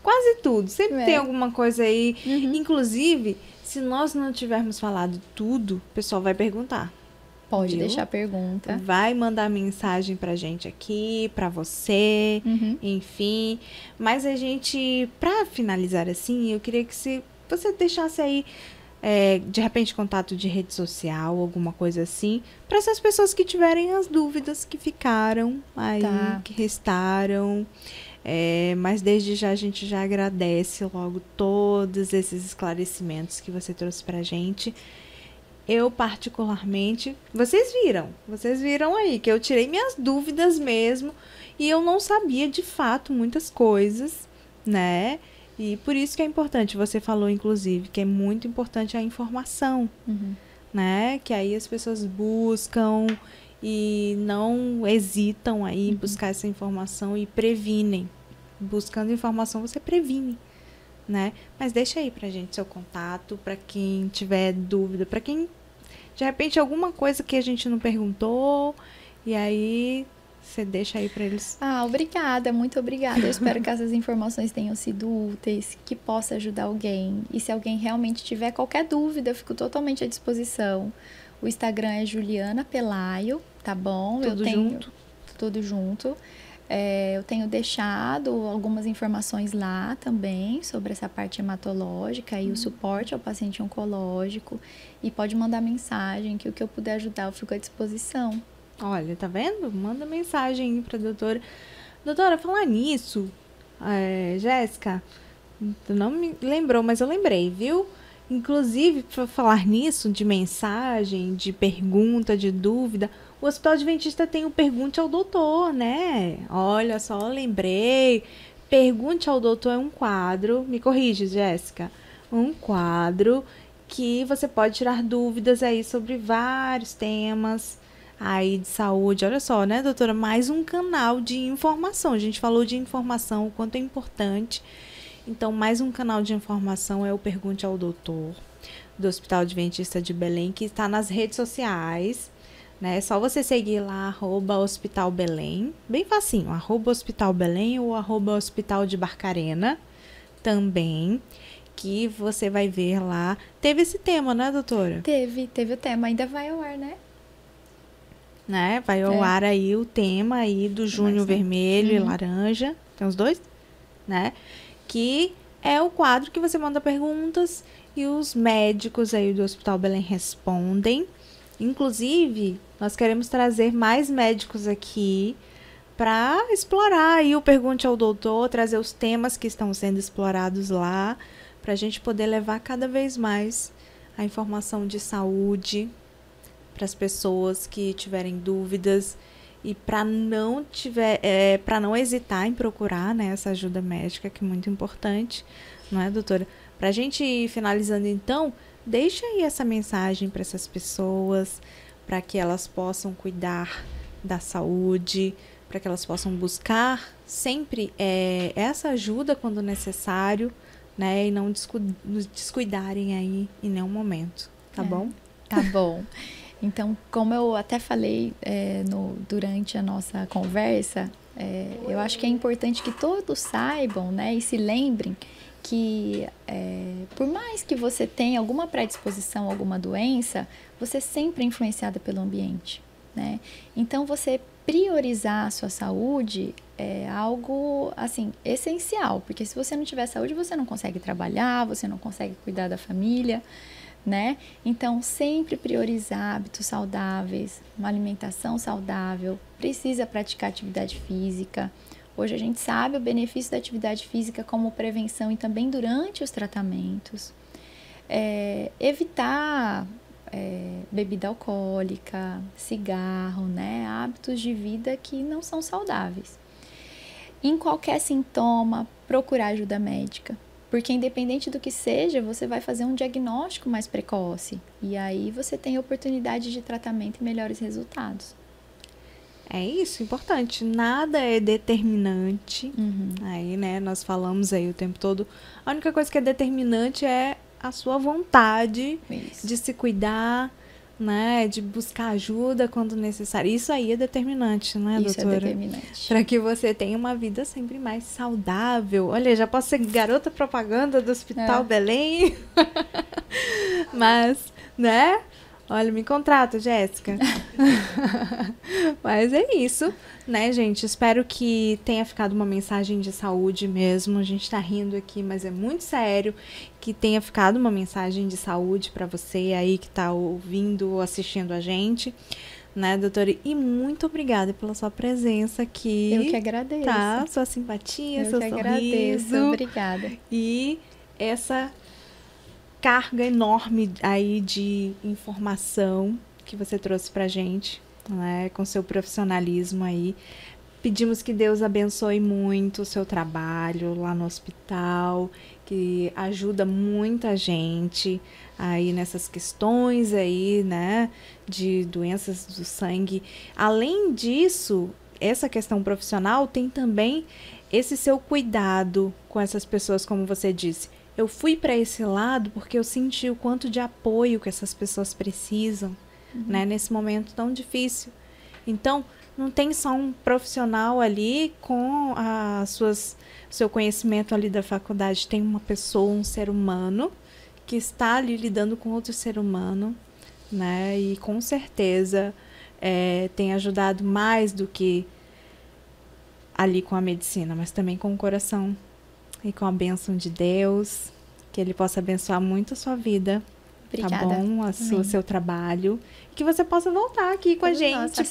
Speaker 1: Quase tudo. Sempre tem alguma coisa aí.
Speaker 2: Uhum.
Speaker 1: Inclusive, se nós não tivermos falado tudo, o pessoal vai perguntar.
Speaker 2: Pode
Speaker 1: Viu?
Speaker 2: deixar pergunta.
Speaker 1: Vai mandar mensagem pra gente aqui, pra você, enfim. Mas a gente, pra finalizar assim, eu queria que você deixasse aí, de repente, contato de rede social, alguma coisa assim, pra essas pessoas que tiverem as dúvidas que ficaram aí, que restaram. Mas desde já a gente já agradece logo todos esses esclarecimentos que você trouxe pra gente. Eu, particularmente, vocês viram aí que eu tirei minhas dúvidas mesmo e eu não sabia de fato muitas coisas, né? E por isso que é importante, você falou inclusive, que é muito importante a informação, né? Que aí as pessoas buscam e não hesitam aí em buscar essa informação e previnem. Buscando informação, você previne, né? Mas deixa aí pra gente seu contato, pra quem tiver dúvida, pra quem de repente alguma coisa que a gente não perguntou, e aí você deixa aí pra eles.
Speaker 2: Obrigada, muito obrigada. Eu espero que essas informações tenham sido úteis, que possa ajudar alguém. E se alguém realmente tiver qualquer dúvida, eu fico totalmente à disposição. O Instagram é Juliana Pelaio, tá bom? Tudo junto. Eu tenho deixado algumas informações lá também sobre essa parte hematológica e o suporte ao paciente oncológico. E pode mandar mensagem, que o que eu puder ajudar eu fico à disposição.
Speaker 1: Olha, tá vendo? Manda mensagem aí pra doutora. Doutora, falar nisso, Jéssica, tu não me lembrou, mas eu lembrei, viu? Inclusive, para falar nisso, de mensagem, de pergunta, de dúvida, o Hospital Adventista tem o Pergunte ao Doutor, né? Olha só, lembrei. Pergunte ao Doutor é um quadro, me corrige, Jéssica, um quadro que você pode tirar dúvidas aí sobre vários temas aí de saúde. Olha só, né, doutora? Mais um canal de informação. A gente falou de informação, o quanto é importante. Então, mais um canal de informação é o Pergunte ao Doutor, do Hospital Adventista de Belém, que está nas redes sociais, né? É só você seguir lá, @Hospital Belém, bem facinho, @Hospital Belém ou @Hospital de Barcarena também, que você vai ver lá. Teve esse tema, né, doutora?
Speaker 2: Teve o tema, ainda vai ao ar, né?
Speaker 1: Vai ao ar aí o tema aí do Junho Vermelho e Laranja, tem os dois, né? Que é o quadro que você manda perguntas e os médicos aí do Hospital Belém respondem. Inclusive, nós queremos trazer mais médicos aqui para explorar aí o Pergunte ao Doutor, trazer os temas que estão sendo explorados lá, para a gente poder levar cada vez mais a informação de saúde para as pessoas que tiverem dúvidas e para não hesitar em procurar, né, essa ajuda médica, que é muito importante, não é, doutora? Para a gente ir finalizando, então, deixa aí essa mensagem para essas pessoas, para que elas possam cuidar da saúde, para que elas possam buscar sempre essa ajuda quando necessário, né, e não descuidarem aí em nenhum momento, tá bom?
Speaker 2: Tá bom. Então, como eu até falei durante a nossa conversa, eu acho que é importante que todos saibam, né, e se lembrem que por mais que você tenha alguma predisposição a alguma doença, você sempre é influenciada pelo ambiente, né? Então, você priorizar a sua saúde é algo, assim, essencial. Porque se você não tiver saúde, você não consegue trabalhar, você não consegue cuidar da família, né? Então, sempre priorizar hábitos saudáveis, uma alimentação saudável, precisa praticar atividade física. Hoje a gente sabe o benefício da atividade física como prevenção e também durante os tratamentos. Evitar bebida alcoólica, cigarro, né? Hábitos de vida que não são saudáveis. Em qualquer sintoma, procurar ajuda médica. Porque independente do que seja, você vai fazer um diagnóstico mais precoce. E aí você tem oportunidade de tratamento e melhores resultados.
Speaker 1: É isso, importante. Nada é determinante. Aí, né, nós falamos aí o tempo todo. A única coisa que é determinante é a sua vontade de se cuidar, né, de buscar ajuda quando necessário. Isso aí é determinante, né, doutora?
Speaker 2: Isso é determinante.
Speaker 1: Para que você tenha uma vida sempre mais saudável. Olha, já posso ser garota propaganda do Hospital Belém. Mas, né? Olha, me contrata, Jéssica. Mas é isso, né, gente? Espero que tenha ficado uma mensagem de saúde mesmo. A gente tá rindo aqui, mas é muito sério. Que tenha ficado uma mensagem de saúde para você aí que tá ouvindo ou assistindo a gente, né, doutora? E muito obrigada pela sua presença aqui.
Speaker 2: Eu que agradeço.
Speaker 1: Tá? Sua simpatia, seu sorriso.
Speaker 2: Eu que agradeço. Obrigada.
Speaker 1: E essa carga enorme aí de informação que você trouxe pra gente, né, com seu profissionalismo aí. Pedimos que Deus abençoe muito o seu trabalho lá no hospital, que ajuda muita gente aí nessas questões aí, né, de doenças do sangue. Além disso, essa questão profissional tem também esse seu cuidado com essas pessoas, como você disse. Eu fui para esse lado porque eu senti o quanto de apoio que essas pessoas precisam, né, nesse momento tão difícil. Então, não tem só um profissional ali com seu conhecimento ali da faculdade. Tem uma pessoa, um ser humano, que está ali lidando com outro ser humano, né? E com certeza tem ajudado mais do que ali com a medicina, mas também com o coração e com a bênção de Deus. Que Ele possa abençoar muito a sua vida.
Speaker 2: Obrigada.
Speaker 1: Tá bom? O seu trabalho. Que você possa voltar aqui com a gente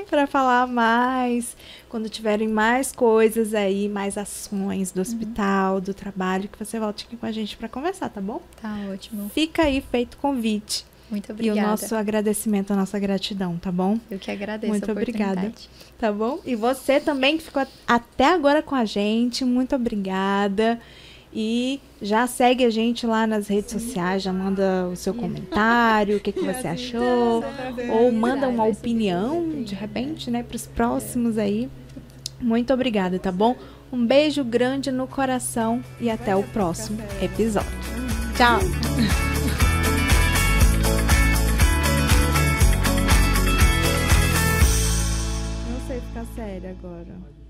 Speaker 1: para falar mais. Quando tiverem mais coisas aí, mais ações do hospital, do trabalho, que você volte aqui com a gente para conversar, tá bom?
Speaker 2: Tá ótimo.
Speaker 1: Fica aí feito o convite.
Speaker 2: Muito obrigada.
Speaker 1: E o nosso agradecimento, a nossa gratidão, tá bom?
Speaker 2: Eu que agradeço
Speaker 1: muito
Speaker 2: a oportunidade.
Speaker 1: Obrigada. Tá bom? E você também que ficou até agora com a gente, muito obrigada. E já segue a gente lá nas redes sociais, já manda o seu comentário, o que você achou, ou manda uma opinião, de repente, né, para os próximos aí. Muito obrigada, tá bom? Um beijo grande no coração e até o próximo episódio. Tchau! Não sei ficar séria agora.